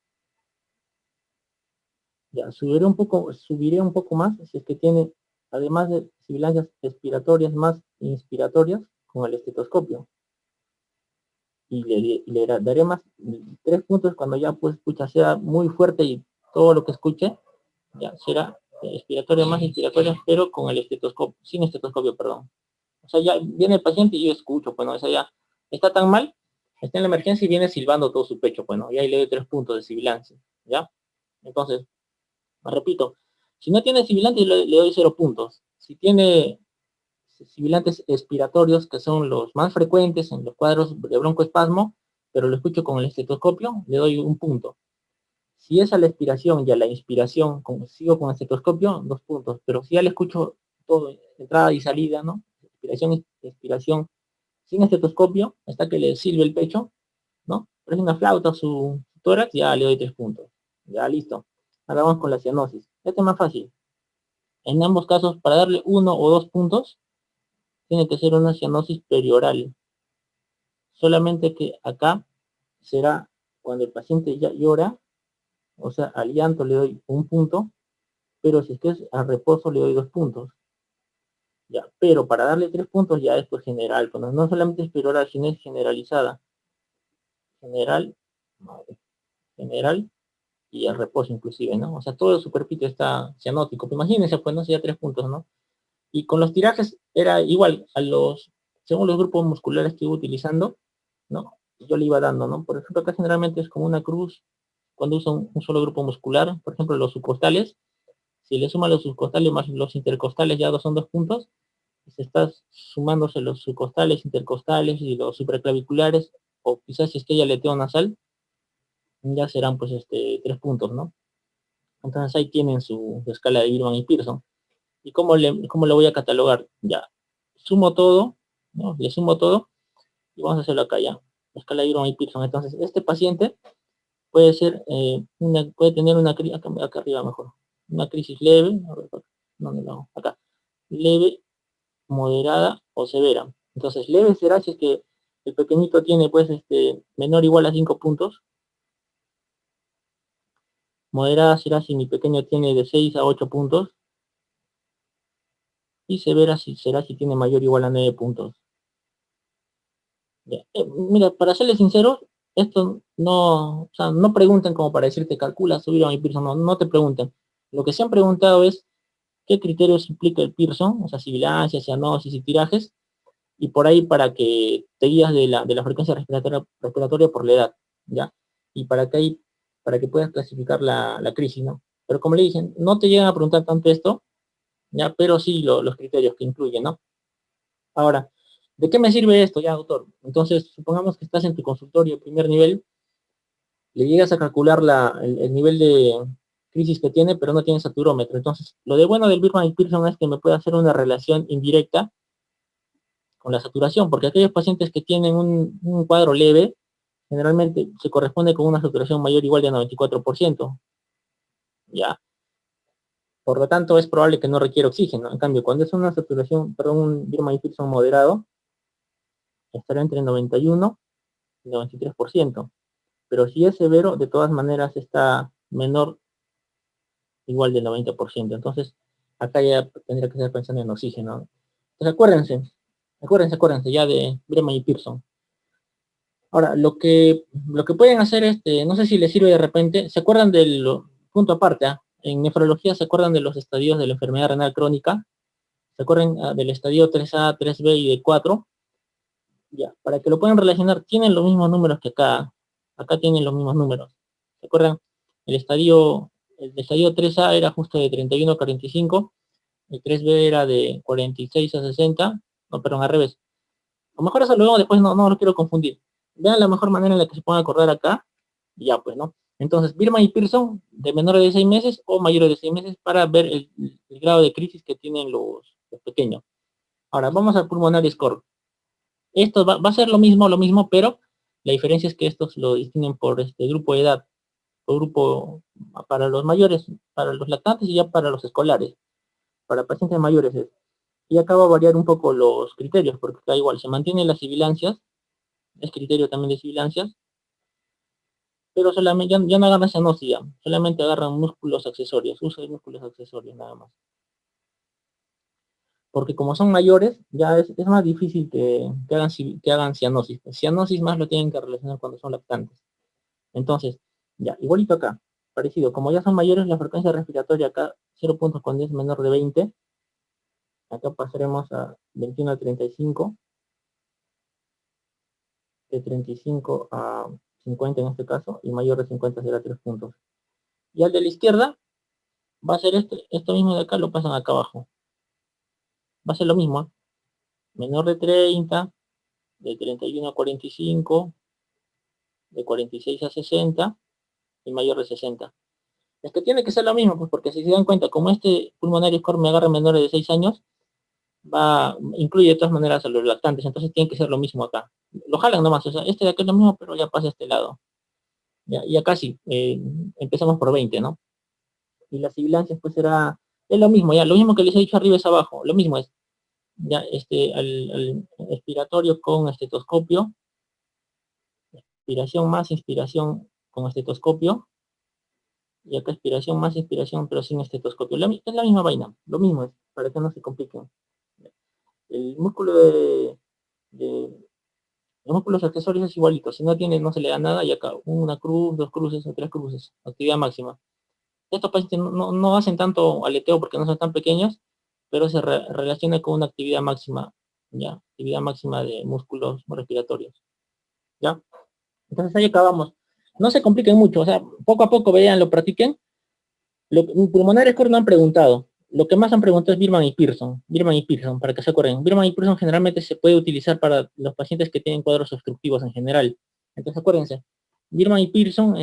Ya, subiré un poco más si es que tiene, además de sibilancias expiratorias más inspiratorias, con el estetoscopio. Y le daré más 3 puntos cuando ya pues escucha sea muy fuerte y todo lo que escuche ya será expiratoria más inspiratoria, pero con el estetoscopio, sin estetoscopio, perdón. O sea, ya viene el paciente y yo escucho, pues no, o sea, ya está tan mal, está en la emergencia y viene silbando todo su pecho, pues no, y ahí le doy 3 puntos de sibilancia, ¿ya? Entonces, repito, si no tiene sibilantes le doy 0 puntos. Si tiene sibilantes expiratorios, que son los más frecuentes en los cuadros de broncoespasmo, pero lo escucho con el estetoscopio, le doy 1 punto. Si es a la expiración y a la inspiración, sigo con el estetoscopio, 2 puntos. Pero si ya le escucho todo, entrada y salida, ¿no? Expiración, expiración, sin estetoscopio, hasta que le silbe el pecho, ¿no? Prende una flauta su tórax, ya le doy 3 puntos. Ya listo. Ahora vamos con la cianosis. Este es más fácil. En ambos casos, para darle 1 o 2 puntos, tiene que ser una cianosis perioral. Solamente que acá será cuando el paciente ya llora, o sea, al llanto le doy 1 punto, pero si es que es al reposo le doy 2 puntos. Ya, pero para darle 3 puntos ya esto es general, cuando no solamente es perioral, sino es generalizada. General, general y el reposo inclusive, ¿no? O sea, todo el superficie está cianótico. Imagínense, pues no sería 3 puntos, ¿no? Y con los tirajes era igual, según los grupos musculares que iba utilizando, ¿no? Yo le iba dando, ¿no? Por ejemplo, acá generalmente es como una cruz cuando usa un solo grupo muscular, por ejemplo, los subcostales, si le suman los subcostales más los intercostales ya son 2 puntos, y se está sumándose los subcostales, intercostales y los supraclaviculares, o quizás si es que ella aleteo nasal, ya serán pues 3 puntos, ¿no? Entonces ahí tienen su escala de Birman y Pearson. ¿Y cómo lo voy a catalogar? Ya, sumo todo, ¿no? Le sumo todo, y vamos a hacerlo acá ya. La escala de Birman y Pearson. Entonces, este paciente puede ser, puede tener una crisis, acá arriba mejor, una crisis leve, a ver, ¿dónde lo hago? Acá, leve, moderada o severa. Entonces, leve será si es que el pequeñito tiene, pues, menor o igual a 5 puntos. Moderada será si mi pequeño tiene de 6 a 8 puntos. Y severa será si tiene mayor o igual a 9 puntos. Mira, para serles sincero, esto no, o sea, no pregunten como para decirte calcula, subir a mi Pearson, no te pregunten. Lo que se han preguntado es qué criterios implica el Pearson, o sea, sibilancia, cianosis y tirajes, y por ahí para que te guías de la frecuencia respiratoria por la edad, ¿ya? Y para que puedas clasificar la crisis, ¿no? Pero como le dije, no te llegan a preguntar tanto esto, ¿ya? Pero sí los criterios que incluyen, ¿no? Ahora, ¿de qué me sirve esto ya, doctor? Entonces, supongamos que estás en tu consultorio de primer nivel, le llegas a calcular el nivel de crisis que tiene, pero no tiene saturómetro. Entonces, lo de bueno del Birman y Pearson es que me puede hacer una relación indirecta con la saturación, porque aquellos pacientes que tienen un cuadro leve, generalmente se corresponde con una saturación mayor o igual de 94%. Ya. Por lo tanto, es probable que no requiera oxígeno. En cambio, cuando es una saturación, perdón, un Birman y Pearson moderado, estará entre 91 y 93%. Pero si es severo, de todas maneras está menor igual del 90%. Entonces, acá ya tendría que estar pensando en oxígeno. Entonces, acuérdense ya de Bremen y Pearson. Ahora, lo que pueden hacer, no sé si les sirve de repente, ¿se acuerdan del punto aparte? En nefrología se acuerdan de los estadios de la enfermedad renal crónica, ¿se acuerdan del estadio 3A, 3B y D4? Ya, para que lo puedan relacionar, tienen los mismos números que acá tienen los mismos números. ¿Se acuerdan? El estadio 3A era justo de 31 a 45, el 3B era de 46 a 60, no, perdón, al revés. A lo mejor eso lo vemos después, no lo quiero confundir. Vean la mejor manera en la que se pueden acordar acá, y ya pues, ¿no? Entonces, Birman y Pearson, de menores de 6 meses o mayores de 6 meses, para ver el grado de crisis que tienen los pequeños. Ahora, vamos al pulmonary score. Esto va a ser lo mismo, pero la diferencia es que estos lo distinguen por grupo de edad, por grupo, para los mayores, para los lactantes y ya para los escolares. Para pacientes mayores es. Y acá va a variar un poco los criterios, porque da igual, se mantienen las sibilancias, es criterio también de sibilancias, pero solamente, ya no agarran cianosis ya, solamente agarran músculos accesorios, uso de músculos accesorios nada más. Porque como son mayores, ya es más difícil que hagan cianosis. Cianosis más lo tienen que relacionar cuando son lactantes. Entonces, ya, igualito acá, parecido, como ya son mayores, la frecuencia respiratoria acá 0.10 menor de 20, acá pasaremos a 21 a 35, de 35 a 50 en este caso, y mayor de 50 será 3 puntos. Y al de la izquierda, va a ser esto mismo de acá, lo pasan acá abajo. Va a ser lo mismo, ¿eh? Menor de 30, de 31 a 45, de 46 a 60, y mayor de 60. Es que tiene que ser lo mismo, pues porque si se dan cuenta, como este pulmonario score me agarra menores de 6 años, incluye de todas maneras a los lactantes, entonces tiene que ser lo mismo acá. Lo jalan nomás, o sea, este de acá es lo mismo, pero ya pasa a este lado. Ya, y acá sí, empezamos por 20, ¿no? Y las sibilancias pues es lo mismo, ya, lo mismo que les he dicho arriba es abajo, lo mismo es, ya, al expiratorio con estetoscopio, inspiración más inspiración con estetoscopio, y acá expiración más inspiración pero sin estetoscopio. Es la misma vaina, lo mismo es, para que no se compliquen. El músculo de los músculos accesorios es igualito, si no tiene no se le da nada, y acá una cruz, dos cruces o tres cruces, actividad máxima. Estos pacientes no hacen tanto aleteo porque no son tan pequeños, pero se relaciona con una actividad máxima, ya, actividad máxima de músculos respiratorios, ya. Entonces ahí acabamos. No se compliquen mucho, o sea, poco a poco vean, lo practiquen. Pulmonares core no han preguntado. Lo que más han preguntado es Birman y Pearson. Birman y Pearson, para que se acuerden. Birman y Pearson generalmente se puede utilizar para los pacientes que tienen cuadros obstructivos en general. Entonces acuérdense. Birman y Pearson,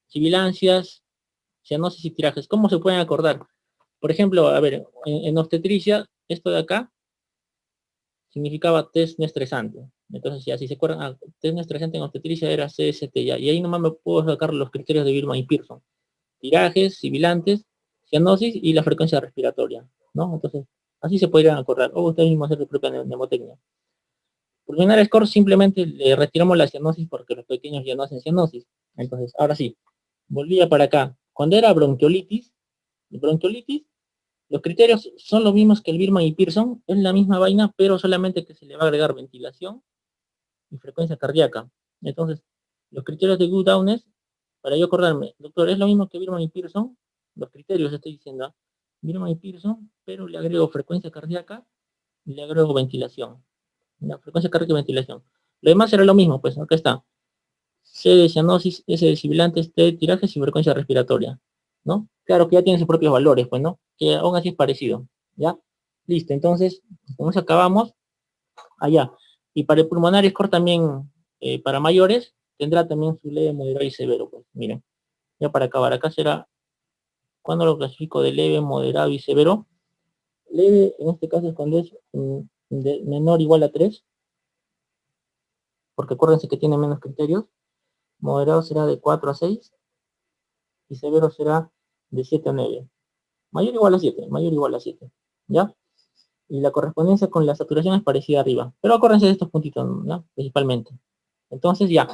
sibilancias, cianosis y tirajes. ¿Cómo se pueden acordar? Por ejemplo, a ver, en obstetricia, esto de acá significaba test no estresante. Entonces, ya si se acuerdan, test no estresante en obstetricia era CST, ya. Y ahí nomás me puedo sacar los criterios de Birman y Pearson. Tirajes, sibilantes, cianosis y la frecuencia respiratoria, ¿no? Entonces, así se podrían acordar. O ustedes mismos hacer su propia mnemotecnia. Pulmonar score simplemente le retiramos la cianosis porque los pequeños ya no hacen cianosis. Entonces, ahora sí, volvía para acá. Cuando era bronquiolitis, los criterios son los mismos que el Birman y Pearson, es la misma vaina, pero solamente que se le va a agregar ventilación y frecuencia cardíaca. Entonces, los criterios de Good es, para yo acordarme, doctor, es lo mismo que Birman y Pearson, los criterios estoy diciendo, Birman y Pearson, pero le agrego frecuencia cardíaca y le agrego ventilación. La frecuencia cardíaca y ventilación. Lo demás será lo mismo, pues, acá está. C de cianosis, S de sibilantes, T de tirajes y frecuencia respiratoria, ¿no? Claro que ya tiene sus propios valores, pues, ¿no? Que aún así es parecido, ¿ya? Listo, entonces, con eso acabamos. Allá. Y para el pulmonar score también, para mayores, tendrá también su leve, moderado y severo, pues, miren. Ya para acabar, acá será, cuando lo clasifico de leve, moderado y severo? Leve, en este caso es cuando es de menor o igual a 3, porque acuérdense que tiene menos criterios. Moderado será de 4 a 6 y severo será de 7 a 9. Mayor o igual a 7, mayor o igual a 7, ¿ya? Y la correspondencia con la saturación es parecida arriba. Pero acuérdense de estos puntitos, ¿no? Principalmente. Entonces ya,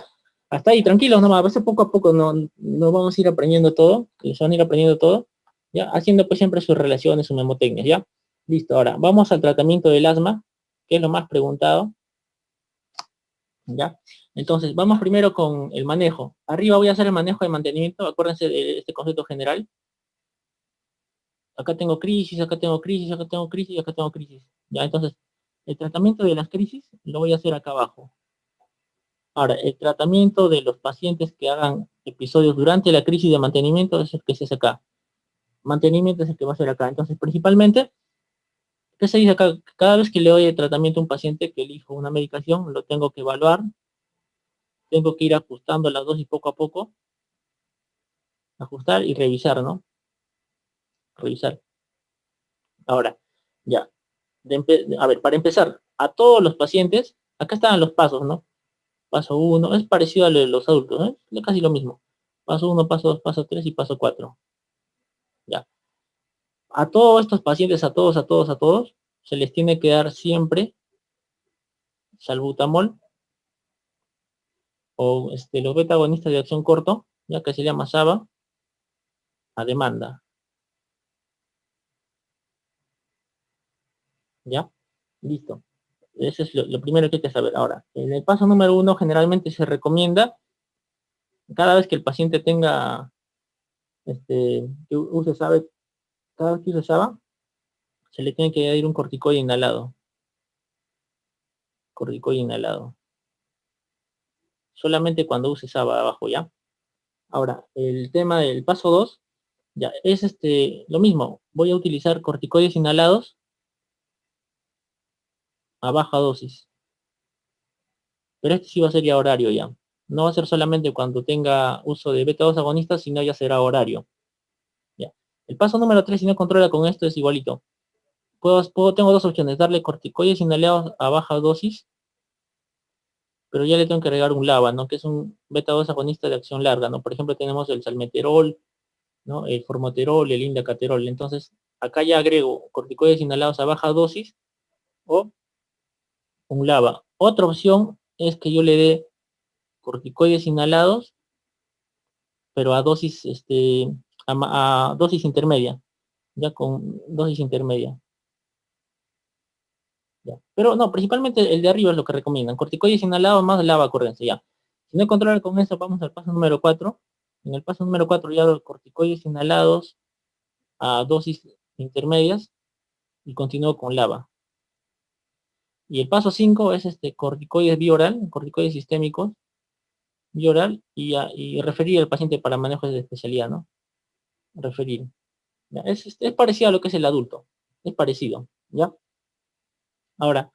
hasta ahí, tranquilos nomás, a veces poco a poco no vamos a ir aprendiendo todo, y se van a ir aprendiendo todo, ya, haciendo pues siempre sus relaciones, sus memotecnias, ¿ya? Listo, ahora, vamos al tratamiento del asma, que es lo más preguntado, ¿ya? Entonces, vamos primero con el manejo. Arriba voy a hacer el manejo de mantenimiento, acuérdense de este concepto general. Acá tengo crisis, acá tengo crisis, acá tengo crisis, acá tengo crisis, ¿ya? Entonces, el tratamiento de las crisis lo voy a hacer acá abajo. Ahora, el tratamiento de los pacientes que hagan episodios durante la crisis de mantenimiento es el que se hace acá. Mantenimiento es el que va a ser acá. Entonces, principalmente, ¿qué se dice acá? Cada vez que le doy el tratamiento a un paciente que elijo una medicación, lo tengo que evaluar, tengo que ir ajustando la dosis poco a poco, ajustar y revisar, ¿no? Revisar. Ahora, ya. A ver, para empezar, a todos los pacientes, acá están los pasos, ¿no? Paso 1, es parecido a lo de los adultos, ¿eh? Es casi lo mismo. Paso 1, paso 2, paso 3 y paso 4. Ya. A todos estos pacientes, a todos, se les tiene que dar siempre salbutamol o los beta agonistas de acción corto, ya que se llama SABA, a demanda. ¿Ya? Listo. Eso es lo primero que hay que saber. Ahora, en el paso número 1 generalmente se recomienda cada vez que el paciente tenga, que use SABA, cada vez que use SABA, se le tiene que añadir un corticoide inhalado. Corticoide inhalado. Solamente cuando use SABA abajo, ¿ya? Ahora, el tema del paso 2, ya, es lo mismo. Voy a utilizar corticoides inhalados a baja dosis. Pero este sí va a ser ya horario ya. No va a ser solamente cuando tenga uso de beta 2 agonistas, sino ya será horario. Ya. El paso número 3, si no controla con esto, es igualito. Tengo dos opciones, darle corticoides inhalados a baja dosis, pero ya le tengo que agregar un LABA, ¿no? Que es un beta 2 agonista de acción larga, ¿no? Por ejemplo, tenemos el salmeterol, ¿no? El formoterol, el indacaterol. Entonces, acá ya agrego corticoides inhalados a baja dosis o un LABA. Otra opción es que yo le dé corticoides inhalados, pero a dosis, a dosis intermedia, ya con dosis intermedia. Ya. Pero no, principalmente el de arriba es lo que recomiendan. Corticoides inhalados más LABA corriente, ya. Si no controlar con eso, vamos al paso número 4. En el paso número 4 ya los corticoides inhalados a dosis intermedias y continúo con LABA. Y el paso 5 es corticoides bioral, corticoides sistémicos, bioral, y referir al paciente para manejos de especialidad, ¿no? Referir. ¿Ya? Es parecido a lo que es el adulto. Es parecido, ¿ya? Ahora,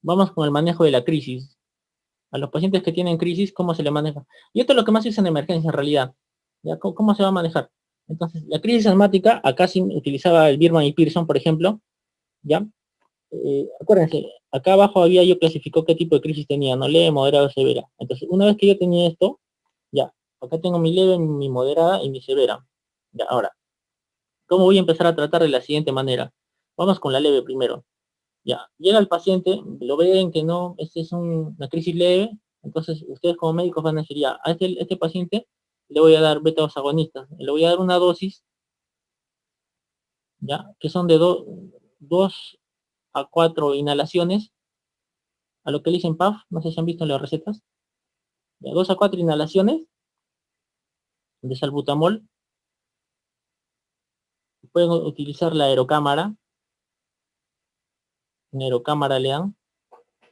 vamos con el manejo de la crisis. A los pacientes que tienen crisis, ¿cómo se le maneja? Y esto es lo que más se usa en emergencia en realidad. ¿Ya? ¿Cómo se va a manejar? Entonces, la crisis asmática, acá sí utilizaba el Birman y Pearson, por ejemplo, ¿ya? Acuérdense, acá abajo yo clasificó qué tipo de crisis tenía, no leve, moderada o severa. Entonces, una vez que yo tenía esto, ya, acá tengo mi leve, mi moderada y mi severa. Ya, ahora, ¿cómo voy a empezar a tratar de la siguiente manera? Vamos con la leve primero. Ya, llega el paciente, lo ven que no, es una crisis leve, entonces ustedes como médicos van a decir, ya, a este paciente le voy a dar beta 2 agonistas, le voy a dar una dosis, ya, que son de 2 a 4 inhalaciones, a lo que le dicen PAF, no sé si han visto en las recetas, de 2 a 4 inhalaciones de salbutamol, pueden utilizar la aerocámara, en aerocámara le dan,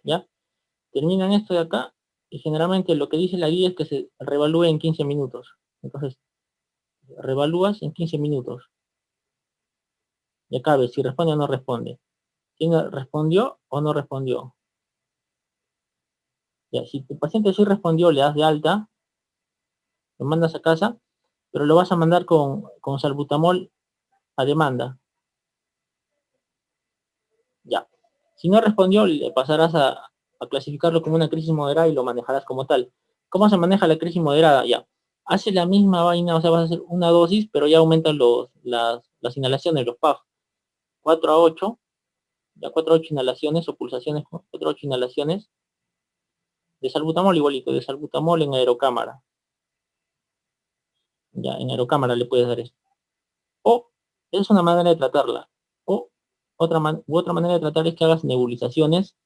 ya, terminan esto de acá, y generalmente lo que dice la guía es que se revalúe en 15 minutos, entonces, revalúas en 15 minutos, y acá ves si responde o no responde, ¿quién respondió o no respondió? Ya, si tu paciente sí respondió, le das de alta, lo mandas a casa, pero lo vas a mandar con salbutamol a demanda. Ya. Si no respondió, le pasarás a clasificarlo como una crisis moderada y lo manejarás como tal. ¿Cómo se maneja la crisis moderada? Ya. Hace la misma vaina, o sea, vas a hacer una dosis, pero ya aumentan las inhalaciones, los PAF. 4 a 8, ya 4 a 8 inhalaciones o pulsaciones, 4 a 8 inhalaciones de salbutamol igualito, de salbutamol en aerocámara. Ya, en aerocámara le puedes dar esto. O, es una manera de tratarla. O, otra manera de tratar es que hagas nebulizaciones,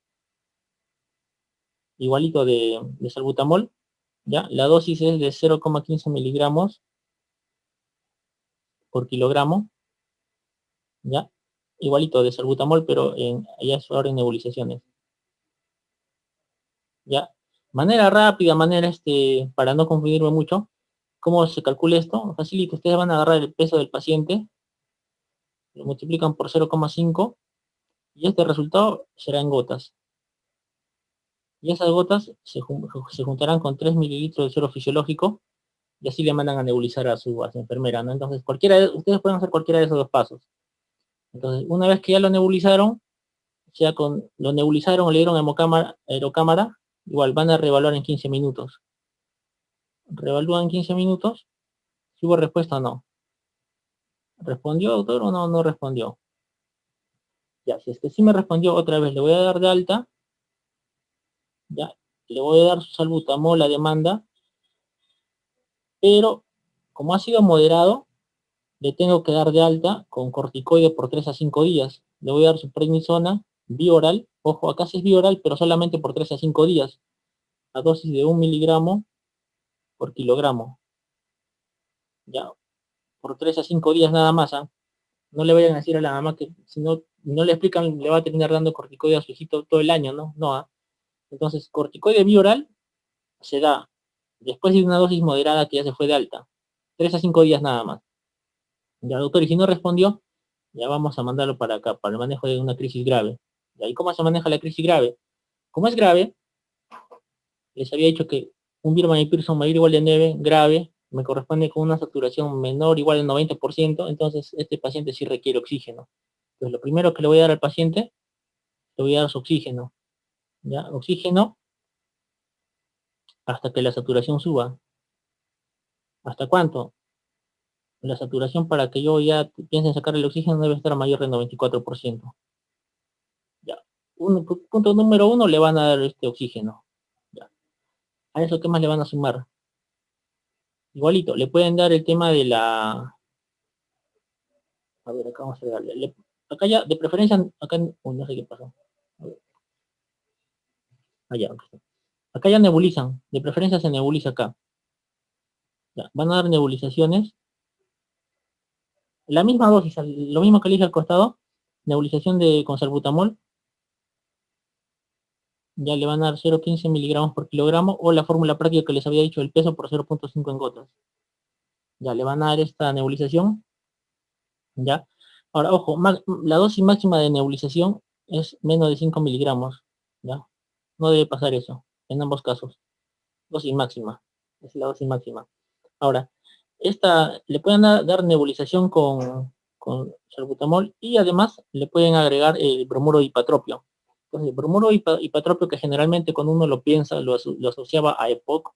igualito de salbutamol. Ya, la dosis es de 0,15 miligramos por kilogramo. Ya, igualito de salbutamol, pero ya es ahora en nebulizaciones. Ya, manera rápida, manera para no confundirme mucho. ¿Cómo se calcula esto? Facilito, ustedes van a agarrar el peso del paciente, lo multiplican por 0,5 y este resultado será en gotas. Y esas gotas se juntarán con 3 mililitros de suero fisiológico y así le mandan a nebulizar a su enfermera, ¿no? Entonces, ustedes pueden hacer cualquiera de esos dos pasos. Entonces, una vez que ya lo nebulizaron, lo nebulizaron o le dieron aerocámara, igual van a reevaluar en 15 minutos. Reevalúan en 15 minutos Si hubo respuesta o no. ¿Respondió, doctor, o no? No respondió. Ya, si es que sí me respondió, otra vez le voy a dar de alta. Ya, le voy a dar su salbutamol a demanda, pero como ha sido moderado, le tengo que dar de alta con corticoide por 3 a 5 días. Le voy a dar su prednisona bioral. Ojo, acá sí es bioral, pero solamente por 3 a 5 días. A dosis de 1 miligramo por kilogramo. Ya, por 3 a 5 días nada más. ¿Ah? No le vayan a decir a la mamá que si no, no le explican, le va a terminar dando corticoide a su hijito todo el año, ¿no? No, ¿ah? Entonces, corticoide bioral se da después de una dosis moderada que ya se fue de alta. 3 a 5 días nada más. Ya, doctor, y si no respondió, ya vamos a mandarlo para acá, para el manejo de una crisis grave. ¿Y cómo se maneja la crisis grave? Como es grave, les había dicho que un Birman-Pearson mayor o igual de 9, grave, me corresponde con una saturación menor o igual al 90%, entonces este paciente sí requiere oxígeno. Entonces lo primero que le voy a dar al paciente, le voy a dar su oxígeno. ¿Ya? Oxígeno hasta que la saturación suba. ¿Hasta cuánto? La saturación para que yo ya piense en sacar el oxígeno debe estar mayor del 94%. Ya. Punto número 1, le van a dar este oxígeno. Ya. A eso, ¿qué más le van a sumar? Igualito, le pueden dar el tema de la... A ver, acá vamos a darle. Acá ya, de preferencia, acá... no sé qué pasó. A ver. Allá, acá ya nebulizan. De preferencia se nebuliza acá. Ya. Van a dar nebulizaciones. La misma dosis, lo mismo que le dije al costado. Nebulización con salbutamol. Ya le van a dar 0,15 miligramos por kilogramo. O la fórmula práctica que les había dicho, el peso por 0,5 en gotas. Ya le van a dar esta nebulización. ¿Ya? Ahora, ojo, la dosis máxima de nebulización es menos de 5 miligramos, ¿ya? No debe pasar eso, en ambos casos. Dosis máxima, es la dosis máxima. Ahora, esta, le pueden dar nebulización con salbutamol y además le pueden agregar el bromuro de hipatropio. Entonces, el bromuro de hipatropio que generalmente cuando uno lo piensa, lo asociaba a EPOC,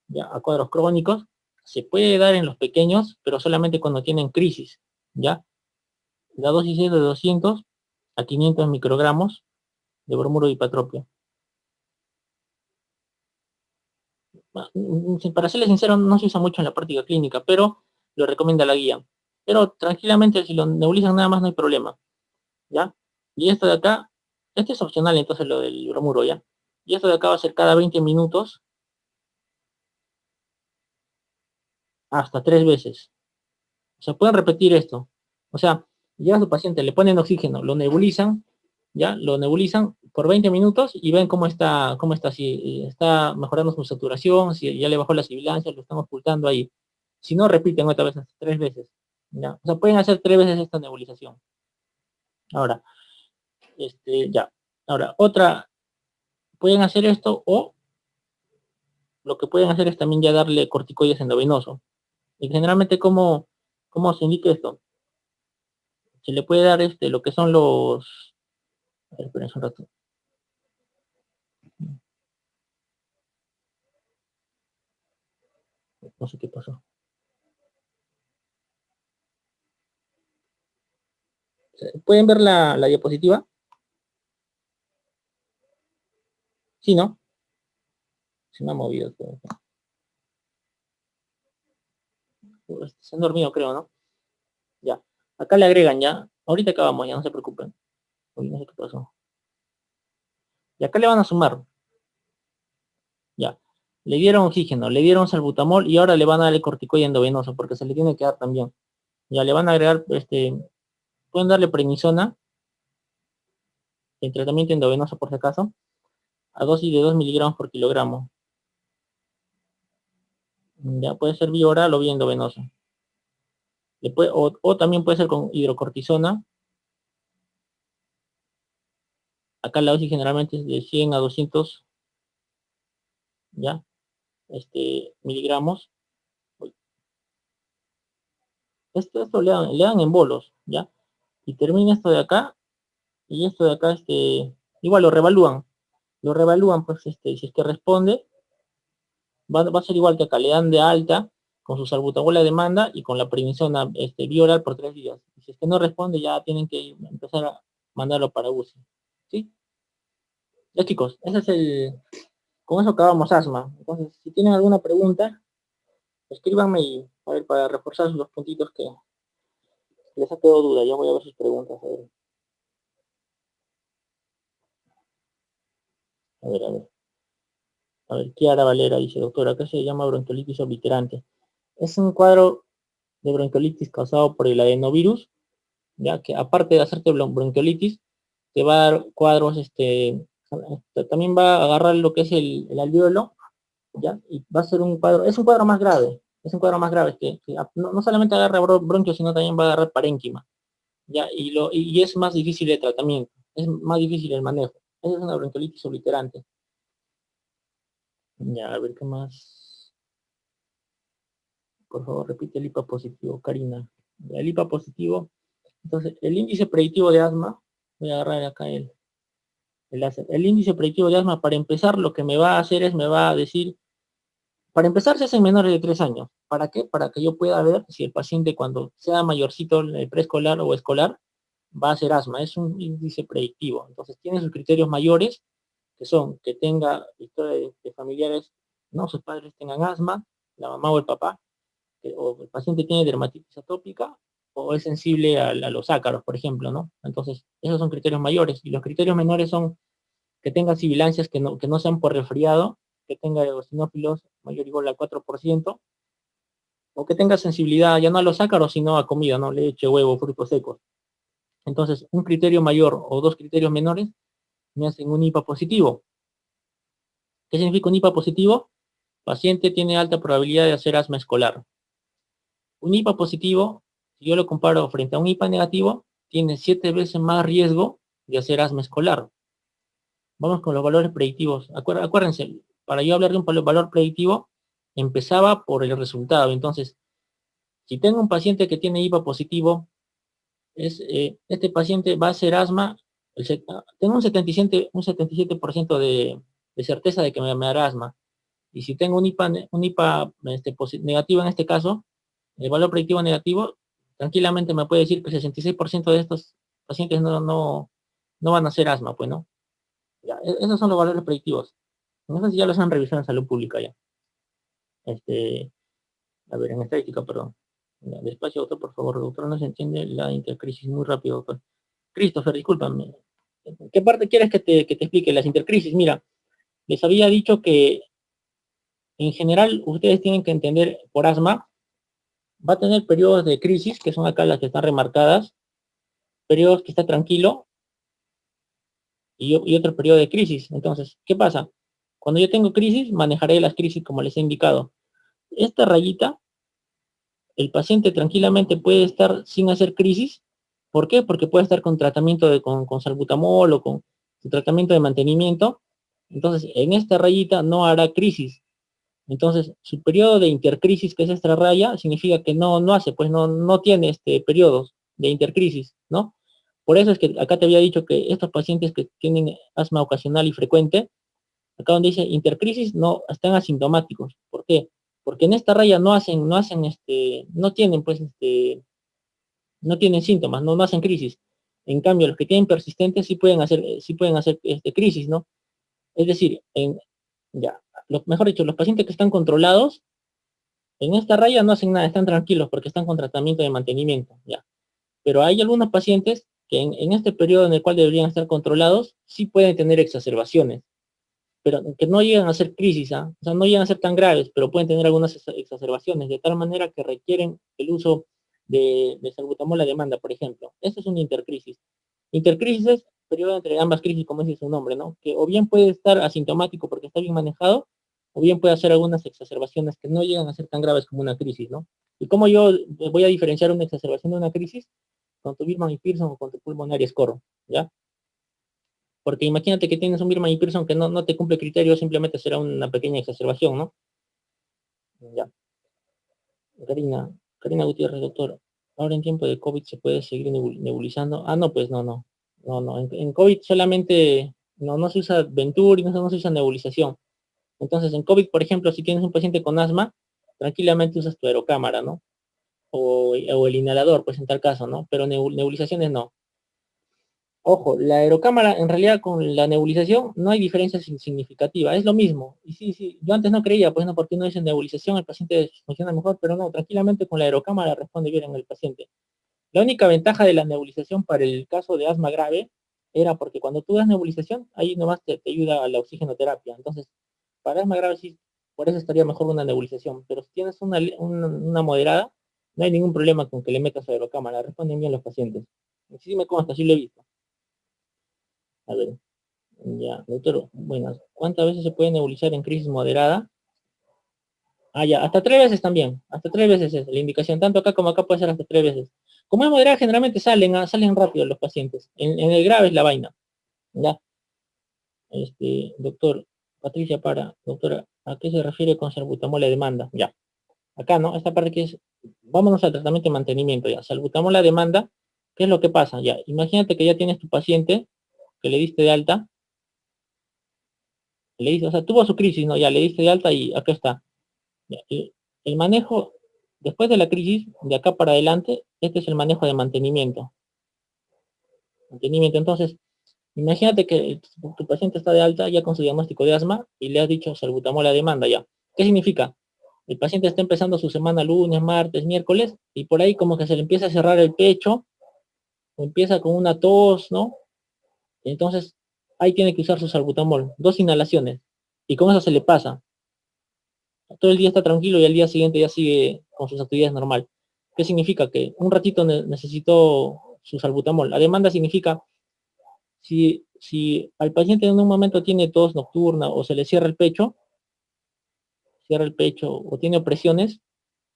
¿ya? A cuadros crónicos, se puede dar en los pequeños, pero solamente cuando tienen crisis, ¿ya? La dosis es de 200 a 500 microgramos de bromuro de hipatropio. Para serles sincero, no se usa mucho en la práctica clínica, pero lo recomienda la guía. Pero tranquilamente, si lo nebulizan nada más, no hay problema. ¿Ya? Y esto de acá, este es opcional, entonces lo del bromuro, ¿ya? Y esto de acá va a ser cada 20 minutos hasta 3 veces. O sea, pueden repetir esto. O sea, ya a su paciente le ponen oxígeno, lo nebulizan, ya, lo nebulizan por 20 minutos y ven cómo está, si está mejorando su saturación, si ya le bajó la sibilancia, lo están ocultando ahí. Si no, repiten otra vez hasta 3 veces. ¿Ya? O sea, pueden hacer 3 veces esta nebulización. Ahora, ya. Ahora, otra, pueden hacer esto o lo que pueden hacer es también ya darle corticoides endovenoso. Y generalmente, ¿cómo se indica esto? Se le puede dar lo que son los... A ver, esperen un rato. No sé qué pasó. ¿Pueden ver la diapositiva? Sí, ¿no? Se me ha movido todo. Se han dormido, creo, ¿no? Ya. Acá le agregan ya. Ahorita acabamos, ya no se preocupen. Uy, no sé qué pasó. Y acá le van a sumar. Ya. Le dieron oxígeno, le dieron salbutamol y ahora le van a dar el corticoide endovenoso porque se le tiene que dar también. Ya le van a agregar, pueden darle prednisona, el tratamiento endovenoso por si acaso, a dosis de 2 miligramos por kilogramo. Ya puede ser vía oral o vía endovenosa. O también puede ser con hidrocortisona. Acá la dosis generalmente es de 100 a 200, ¿ya? Miligramos. Esto le dan en bolos, ¿ya? Y termina esto de acá, y esto de acá, igual lo revalúan. Lo revalúan, pues, si es que responde, va a ser igual que acá, le dan de alta, con su salbutamol a demanda y con la prednisona vía oral por 3 días. Y si es que no responde, ya tienen que empezar a mandarlo para UCI. ¿Sí? Ya chicos, ese es con eso acabamos asma. Entonces, si tienen alguna pregunta, escríbanme y a ver, para reforzar los puntitos que les ha quedado duda. Ya voy a ver sus preguntas. A ver. A ver, a ver. A ver, Kiara Valera dice, doctora, ¿qué se llama bronquiolitis obliterante? Es un cuadro de bronquiolitis causado por el adenovirus, ya que aparte de hacerte bronquiolitis, te va a dar cuadros, también va a agarrar lo que es el alveolo, ya, y va a ser un cuadro, es un cuadro más grave, que no solamente agarra bronquio, sino también va a agarrar parénquima, ya, y es más difícil el tratamiento, es más difícil el manejo. Esa es una bronquiolitis obliterante. Ya, a ver qué más. Por favor, repite el IPA positivo, Karina. El IPA positivo. Entonces, el índice predictivo de asma, voy a agarrar acá el índice predictivo de asma, para empezar, lo que me va a hacer es, me va a decir, para empezar, se hacen menores de 3 años. ¿Para qué? Para que yo pueda ver si el paciente, cuando sea mayorcito, preescolar o escolar, va a hacer asma. Es un índice predictivo. Entonces, tiene sus criterios mayores, que son que tenga historia de familiares, no, sus padres tengan asma, la mamá o el papá, o el paciente tiene dermatitis atópica, o es sensible a los ácaros, por ejemplo, ¿no? Entonces, esos son criterios mayores. Y los criterios menores son que tenga sibilancias que no sean por resfriado, que tenga eosinófilos mayor o igual al 4%, o que tenga sensibilidad ya no a los ácaros, sino a comida, ¿no? Leche, huevo, frutos secos. Entonces, un criterio mayor o dos criterios menores me hacen un IPA positivo. ¿Qué significa un IPA positivo? Paciente tiene alta probabilidad de hacer asma escolar. Un IPA positivo, si yo lo comparo frente a un IPA negativo, tiene 7 veces más riesgo de hacer asma escolar. Vamos con los valores predictivos. Acuérdense, para yo hablar de un valor predictivo, empezaba por el resultado. Entonces, si tengo un paciente que tiene IPA positivo, este paciente va a hacer asma, tengo un 77% de certeza de que me hará asma. Y si tengo un IPA negativo en este caso, el valor predictivo negativo, tranquilamente me puede decir que el 66% de estos pacientes no van a hacer asma, pues, ¿no? Ya, esos son los valores predictivos. No sé si ya los han revisado en salud pública ya. A ver, en estadística, perdón. Ya, despacio, doctor, por favor, doctor, no se entiende la intercrisis muy rápido, doctor. Christopher, discúlpame. ¿Qué parte quieres que te explique las intercrisis? Mira, les había dicho que en general ustedes tienen que entender por asma, va a tener periodos de crisis, que son acá las que están remarcadas, periodos que está tranquilo y otro periodo de crisis. Entonces, ¿qué pasa? Cuando yo tengo crisis, manejaré las crisis como les he indicado. Esta rayita, el paciente tranquilamente puede estar sin hacer crisis. ¿Por qué? Porque puede estar con tratamiento con salbutamol o con su tratamiento de mantenimiento. Entonces, en esta rayita no hará crisis. Entonces, su periodo de intercrisis, que es esta raya, significa que no hace, pues no tiene periodos de intercrisis, ¿no? Por eso es que acá te había dicho que estos pacientes que tienen asma ocasional y frecuente, acá donde dice intercrisis, no están asintomáticos. ¿Por qué? Porque en esta raya no tienen, pues, no tienen síntomas, no hacen crisis. En cambio, los que tienen persistentes sí pueden hacer crisis, ¿no? Es decir, ya, mejor dicho, los pacientes que están controlados, en esta raya no hacen nada, están tranquilos porque están con tratamiento de mantenimiento, ya. Pero hay algunos pacientes que en este periodo en el cual deberían estar controlados, sí pueden tener exacerbaciones, pero que no llegan a ser crisis, ¿ah? O sea, no llegan a ser tan graves, pero pueden tener algunas exacerbaciones, de tal manera que requieren el uso de salbutamol a demanda, por ejemplo. Eso es una intercrisis. Intercrisis es periodo entre ambas crisis, como dice su nombre, ¿no? Que o bien puede estar asintomático porque está bien manejado, o bien puede hacer algunas exacerbaciones que no llegan a ser tan graves como una crisis, ¿no? ¿Y cómo yo voy a diferenciar una exacerbación de una crisis? Con tu Birman y Pearson o con tu pulmonary score, ¿ya? Porque imagínate que tienes un Birman y Pearson que no te cumple criterios, simplemente será una pequeña exacerbación, ¿no? Ya. Karina Gutiérrez, doctor. Ahora en tiempo de COVID se puede seguir nebulizando. Ah, no, pues no. No. En COVID solamente no se usa Venturi, no se usa nebulización. Entonces, en COVID, por ejemplo, si tienes un paciente con asma, tranquilamente usas tu aerocámara, ¿no? O el inhalador, pues en tal caso, ¿no? Pero nebulizaciones no. Ojo, la aerocámara en realidad con la nebulización no hay diferencia significativa, es lo mismo. Y sí, sí, yo antes no creía, pues no, porque uno dice nebulización, el paciente funciona mejor, pero no, tranquilamente con la aerocámara responde bien en el paciente. La única ventaja de la nebulización para el caso de asma grave era porque cuando tú das nebulización, ahí nomás te ayuda a la oxigenoterapia. Entonces, para asma grave sí, por eso estaría mejor una nebulización. Pero si tienes una moderada, no hay ningún problema con que le metas aerocámara, responden bien los pacientes. Sí me consta, sí lo he visto. A ver, ya, doctor, bueno, ¿cuántas veces se puede nebulizar en crisis moderada? Ah, ya, hasta 3 veces también, hasta 3 veces es la indicación, tanto acá como acá puede ser hasta 3 veces. Como es moderada, generalmente salen rápido los pacientes. En el grave es la vaina. Ya, doctor, Patricia para, doctora, ¿a qué se refiere con salbutamol la demanda? Ya, acá, ¿no? Esta parte que es, vámonos al tratamiento de mantenimiento, ya, salbutamol la demanda, ¿qué es lo que pasa? Ya, imagínate que ya tienes tu paciente, que le diste de alta, le diste, o sea, tuvo su crisis, ¿no? Ya le diste de alta y acá está. Ya, el manejo, después de la crisis, de acá para adelante, este es el manejo de mantenimiento. Mantenimiento, entonces, imagínate que tu paciente está de alta ya con su diagnóstico de asma y le has dicho salbutamol a demanda ya. ¿Qué significa? El paciente está empezando su semana lunes, martes, miércoles y por ahí como que se le empieza a cerrar el pecho o empieza con una tos, ¿no? Entonces, ahí tiene que usar su salbutamol, 2 inhalaciones y con eso se le pasa. Todo el día está tranquilo y al día siguiente ya sigue con sus actividades normal. ¿Qué significa? Que un ratito necesitó su salbutamol. La demanda significa si al paciente en un momento tiene tos nocturna o se le cierra el pecho o tiene opresiones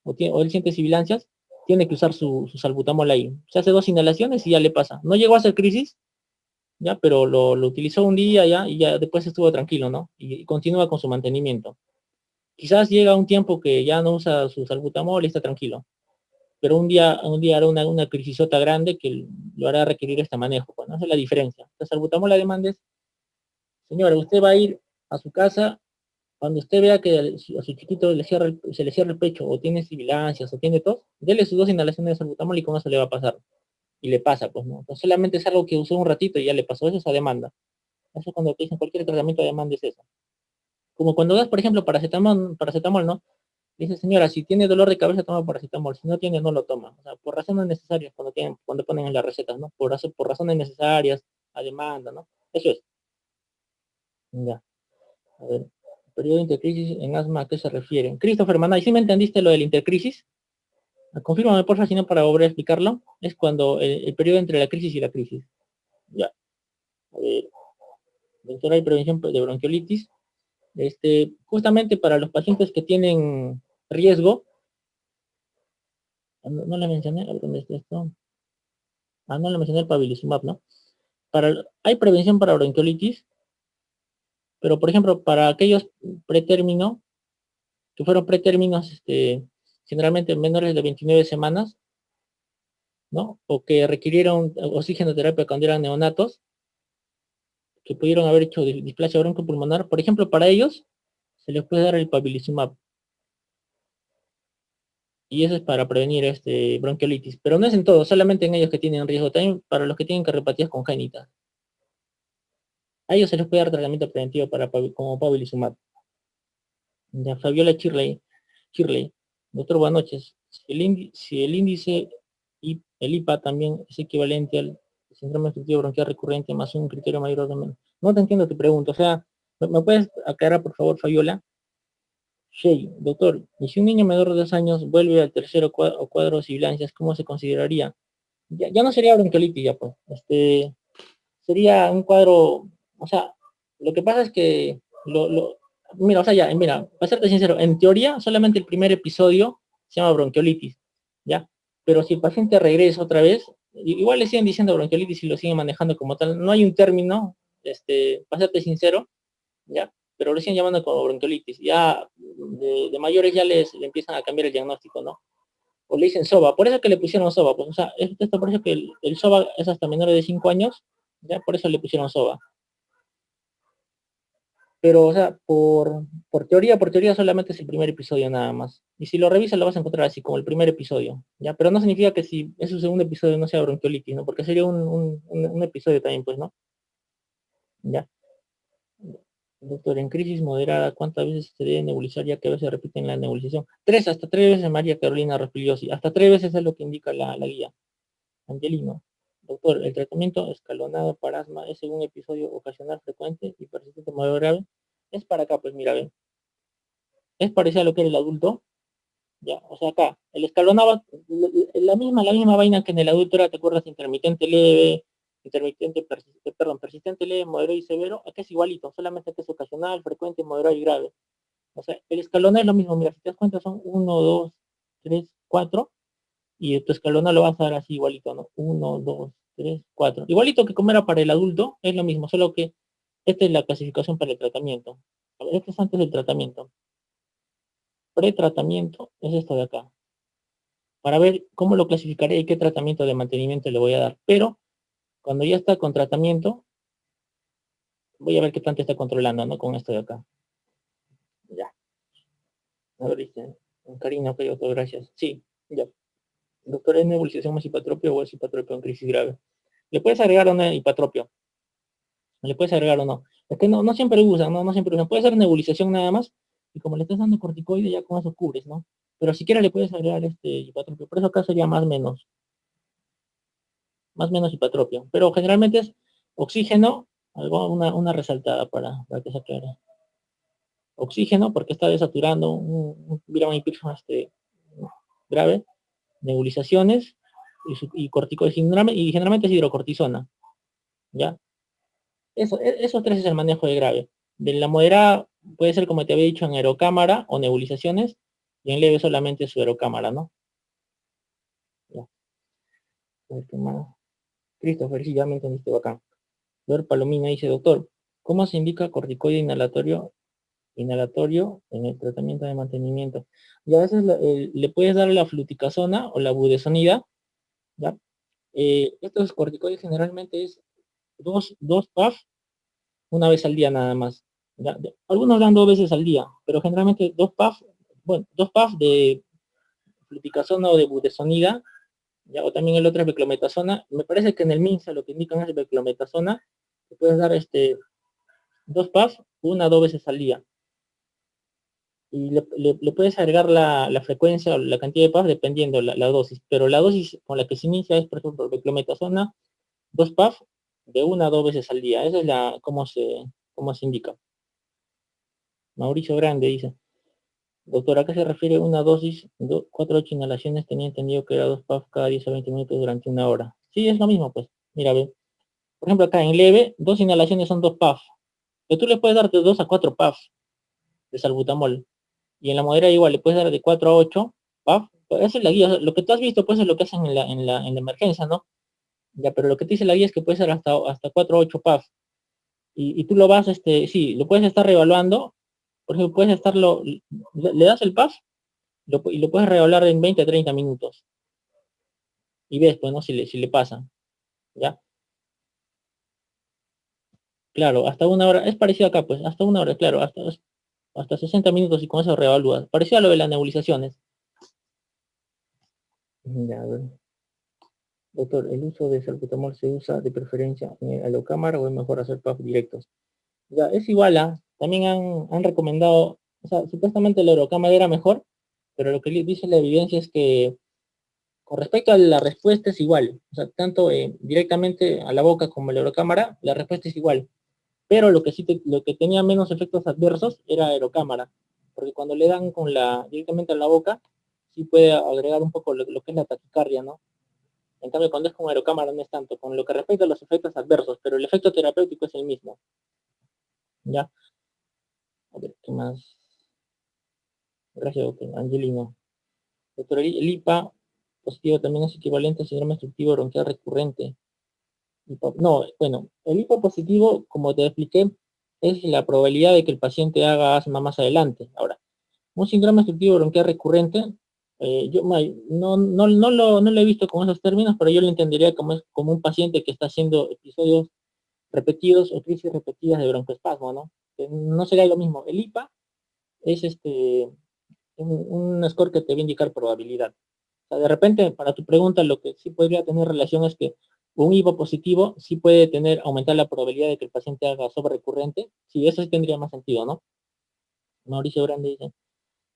o él siente sibilancias, tiene que usar su salbutamol ahí. Se hace 2 inhalaciones y ya le pasa. No llegó a hacer crisis, ya, pero lo utilizó un día ya y ya después estuvo tranquilo, ¿no? Y continúa con su mantenimiento. Quizás llega un tiempo que ya no usa su salbutamol y está tranquilo. Pero un día hará una crisisota grande que lo hará requerir este manejo. Pues, ¿no? Esa es la diferencia. Entonces, salbutamol la demanda es, señora, usted va a ir a su casa cuando usted vea que a su chiquito se le cierra el pecho o tiene sibilancias o tiene tos, dele sus 2 inhalaciones de salbutamol y con eso le va a pasar. Y le pasa, pues, ¿no? Entonces, solamente es algo que usó un ratito y ya le pasó. Eso es a demanda. Eso es cuando te dicen cualquier tratamiento de demanda es eso. Como cuando das, por ejemplo, paracetamol, ¿no? Dice, señora, si tiene dolor de cabeza, toma paracetamol. Si no tiene, no lo toma. O sea, por razones necesarias, cuando ponen en las recetas, ¿no? Por razones necesarias, a demanda, ¿no? Eso es. Ya. A ver. Periodo de intercrisis en asma, ¿a qué se refiere? Christopher Manay, ¿sí me entendiste lo del intercrisis? Confírmame, por favor, si no, para volver a explicarlo. Es cuando el periodo entre la crisis y la crisis. Ya. A ver. Doctora, hay prevención de bronquiolitis. Justamente para los pacientes que tienen riesgo, no le mencioné, a ver, ¿dónde está esto? No le mencioné el pabilizumab, ¿no? Hay prevención para bronquiolitis, pero por ejemplo, para aquellos pretérmino, que fueron pretérminos, generalmente menores de 29 semanas, ¿no? O que requirieron oxigenoterapia cuando eran neonatos, que pudieron haber hecho displasia broncopulmonar, por ejemplo, para ellos se les puede dar el pabilizumab. Y eso es para prevenir bronquiolitis. Pero no es en todos, solamente en ellos que tienen riesgo, también para los que tienen cardiopatía congénitas. A ellos se les puede dar tratamiento preventivo como pabilizumab. Ya, Fabiola Chirley. Doctor, buenas noches. Si el índice y el IPA también es equivalente al síndrome obstructivo bronquial recurrente más un criterio mayor o menos. No te entiendo tu pregunta. O sea, ¿me puedes aclarar, por favor, Fabiola? Shey, doctor, y si un niño menor de 2 años vuelve al tercero cuadro de sibilancias, ¿cómo se consideraría? Ya no sería bronquiolitis, ya pues. Sería un cuadro, o sea, lo que pasa es que mira, o sea, mira, para serte sincero, en teoría solamente el primer episodio se llama bronquiolitis, ¿ya? Pero si el paciente regresa otra vez, igual le siguen diciendo bronquiolitis y lo siguen manejando como tal, no hay un término, para serte sincero, ¿ya? Pero lo siguen llamando como bronquiolitis, ya de mayores ya le empiezan a cambiar el diagnóstico, ¿no? O le dicen SOBA, por eso que le pusieron SOBA, pues, o sea, esto por eso que el SOBA es hasta menores de 5 años, ya por eso le pusieron SOBA. Pero, o sea, por teoría solamente es el primer episodio nada más. Y si lo revisas lo vas a encontrar así, como el primer episodio, ¿ya? Pero no significa que si es su segundo episodio no sea bronquiolitis, ¿no? Porque sería un episodio también, pues, ¿no? ¿Ya? Doctor, en crisis moderada, ¿cuántas veces se debe nebulizar ya que a veces repiten la nebulización? Hasta tres veces, María Carolina Raspiliosi. Hasta tres veces es lo que indica la guía. Angelino. Doctor, el tratamiento escalonado para asma es según episodio ocasional frecuente y persistente muy grave. Es para acá, pues mira, ven. Es parecido a lo que era el adulto, ya, o sea, acá, el escalonado, la misma vaina que en el adulto era, ¿te acuerdas? Intermitente leve, intermitente, persistente leve, moderado y severo, acá es igualito, solamente que es ocasional, frecuente, moderado y grave. O sea, el escalonado es lo mismo, mira, si te das cuenta son 1, 2, 3, 4, y tu escalonado lo vas a dar así igualito, ¿no? 1, 2, 3, 4. Igualito que como era para el adulto, es lo mismo, solo que esta es la clasificación para el tratamiento. A ver, este es antes del tratamiento. Pretratamiento es esto de acá, para ver cómo lo clasificaré y qué tratamiento de mantenimiento le voy a dar. Pero cuando ya está con tratamiento, voy a ver qué tanto está controlando, ¿no? Con esto de acá. Ya. A ver, dice, Karina, ok, otro, gracias. Sí, ya. Doctor, ¿es nebulización más hipatropio o es hipatropio en crisis grave? ¿Le puedes agregar una hipatropio? ¿Le puedes agregar o no? Es que no siempre usan, no siempre usan. Puede ser nebulización nada más, y como le estás dando corticoide, ya con eso cubres, ¿no? Pero si quieres le puedes agregar este hipatropio. Por eso acá sería más menos hipatropia. Pero generalmente es oxígeno, algo, una resaltada para que se aclare. Oxígeno, porque está desaturando un virus este, grave, nebulizaciones y corticoides, y generalmente es hidrocortisona, ¿ya? Esos tres es el manejo de grave. De la moderada puede ser, como te había dicho, en aerocámara o nebulizaciones, y en leve solamente su aerocámara, ¿no? Ya. Christopher, sí, ya me entendiste, bacán. Ver Palomina dice, doctor, ¿cómo se indica corticoide inhalatorio en el tratamiento de mantenimiento? Y a veces le puedes dar la fluticasona o la budesonida, ¿ya? Estos corticoides generalmente es dos puff una vez al día nada más. ¿Ya? Algunos dan 2 veces al día, pero generalmente dos puff de fluticasona o de budesonida, ¿ya? O también el otro es beclometasona. Me parece que en el MINSA lo que indican es beclometasona, que puedes dar 2 puff, 1 a 2 veces al día. Y le puedes agregar la frecuencia o la cantidad de puffs dependiendo la dosis, pero la dosis con la que se inicia es, por ejemplo, beclometasona, 2 puffs de 1 a 2 veces al día. Esa es cómo se indica. Mauricio Grande dice, doctor, ¿a qué se refiere una dosis? 4 8 inhalaciones, tenía entendido que era 2 puffs cada 10 a 20 minutos durante 1 hora. Sí, es lo mismo, pues. Mira, ve. Por ejemplo, acá en leve, 2 inhalaciones son 2 puffs. Pero tú le puedes dar de 2 a 4 puffs de salbutamol. Y en la moderada igual, le puedes dar de 4 a 8 puffs. Esa es la guía. Lo que tú has visto, pues, es lo que hacen en la emergencia, ¿no? Ya, pero lo que te dice la guía es que puede ser hasta 4 a 8 puffs. Y tú lo vas, sí, lo puedes estar reevaluando. Por ejemplo, puedes le das el puff y lo puedes reevaluar en 20 a 30 minutos. Y ves, pues, ¿no? Si le pasa. ¿Ya? Claro, hasta 1 hora. Es parecido acá, pues, hasta 1 hora, claro, hasta 60 minutos y con eso reevalúas. Parecido a lo de las nebulizaciones. Ya, a ver. Doctor, ¿el uso de salbutamol se usa de preferencia en el alocámara o es mejor hacer puff directos? Ya, es igual, ¿ah? También han recomendado, o sea, supuestamente la alocámara era mejor, pero lo que dice la evidencia es que con respecto a la respuesta es igual, o sea, tanto directamente a la boca como a la aerocámara, la respuesta es igual. Pero lo que tenía menos efectos adversos era aerocámara, porque cuando le dan directamente a la boca, sí puede agregar un poco lo que es la taquicardia, ¿no? En cambio, cuando es con aerocámara no es tanto, con lo que respecta a los efectos adversos, pero el efecto terapéutico es el mismo. ¿Ya? A ver, ¿qué más? Gracias, doctor. Angelino. Doctor, el IPA positivo también es equivalente al síndrome obstructivo bronquial recurrente. No, bueno, el IPA positivo, como te expliqué, es la probabilidad de que el paciente haga asma más adelante. Ahora, un síndrome obstructivo bronquial recurrente, yo no lo he visto con esos términos, pero yo lo entendería como un paciente que está haciendo episodios repetidos o crisis repetidas de broncoespasmo, ¿no? no sería lo mismo. El IPA es un score que te va a indicar probabilidad. O sea, de repente, para tu pregunta, lo que sí podría tener relación es que un IVA positivo sí puede aumentar la probabilidad de que el paciente haga sobre recurrente. Sí, eso sí tendría más sentido, ¿no? Mauricio Grande dice,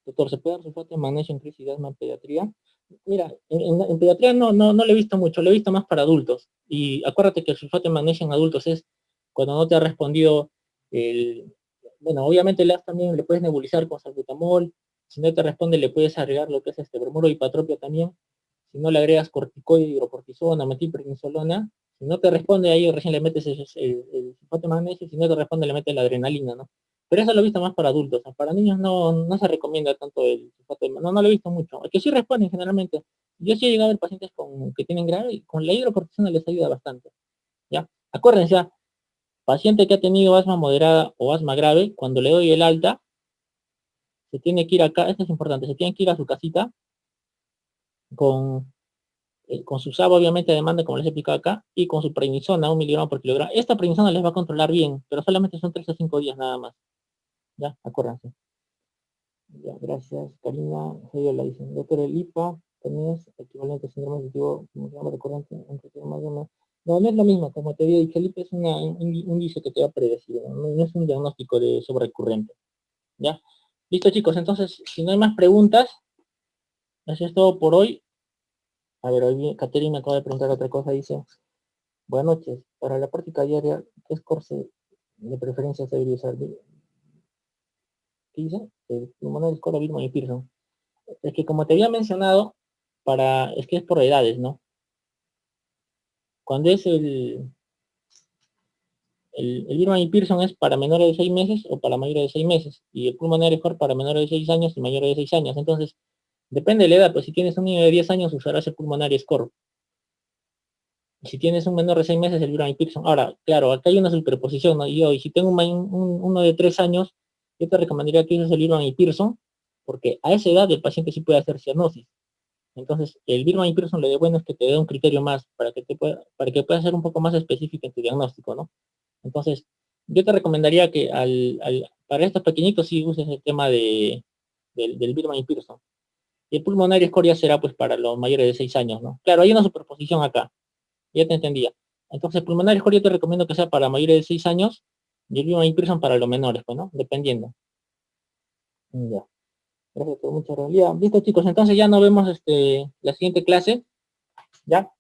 doctor, ¿se puede dar sulfato de magnesio en crisis de asma en pediatría? Mira, en pediatría no lo he visto mucho, lo he visto más para adultos. Y acuérdate que el sulfato de magnesio en adultos es cuando no te ha respondido bueno, obviamente también le puedes nebulizar con salbutamol. Si no te responde, le puedes agregar lo que es bromuro y patropio también. Si no le agregas corticoide, hidrocortisona, metilprednisolona. Si no te responde, ahí recién le metes el sulfato de magnesio. Si no te responde, le metes la adrenalina, ¿no? Pero eso lo he visto más para adultos. Para niños no se recomienda tanto el sulfato de magnesio. No lo he visto mucho. El que sí responden generalmente. Yo sí he llegado a ver pacientes que tienen grave y con la hidrocortisona les ayuda bastante. ¿Ya? Acuérdense, ya, paciente que ha tenido asma moderada o asma grave, cuando le doy el alta, se tiene que ir acá, esto es importante, se tiene que ir a su casita con su SAB, obviamente, de demanda, como les he explicado acá, y con su prednisona, 1 miligramo por kilogramo. Esta prednisona les va a controlar bien, pero solamente son 3 a 5 días nada más. Ya, acuérdense. Ya, gracias, Karina. La dice, doctor, el IPA también es equivalente a síndrome digestivo recurrente, aunque tiene más de una. No, no es lo mismo, como te había dicho, el IPA es un índice que te va a predecir, no es un diagnóstico de sobrecurrente. ¿Ya? Listo, chicos, entonces, si no hay más preguntas, eso es todo por hoy. A ver, hoy Caterina me acaba de preguntar otra cosa, dice, buenas noches, para la práctica diaria, ¿qué score de preferencia se debería usar? ¿Qué dice? El pulmonar score, Birman y Pearson. Es que como te había mencionado, es que es por edades, ¿no? Cuando es el Birman y Pearson es para menores de 6 meses o para mayores de 6 meses, y el pulmonar score para menores de 6 años y mayores de 6 años. Entonces, depende de la edad, pues si tienes un niño de 10 años usarás el pulmonar score. Si tienes un menor de 6 meses, el Birman y Pearson. Ahora, claro, acá hay una superposición, ¿no? Y si tengo uno de 3 años, yo te recomendaría que uses el Birman y Pearson, porque a esa edad el paciente sí puede hacer cianosis. Entonces, el Birman y Pearson lo de bueno es que te dé un criterio más para que puedas ser un poco más específico en tu diagnóstico, ¿no? Entonces, yo te recomendaría que para estos pequeñitos sí uses el tema del Birman y Pearson. Y el pulmonar score ya será pues para los mayores de 6 años, ¿no? Claro, hay una superposición acá, ya te entendía. Entonces, el pulmonar score yo te recomiendo que sea para mayores de 6 años y el Birman y Pearson para los menores, pues, ¿no? Dependiendo. Ya. Gracias por mucha realidad. Listo, chicos, entonces ya nos vemos la siguiente clase. ¿Ya?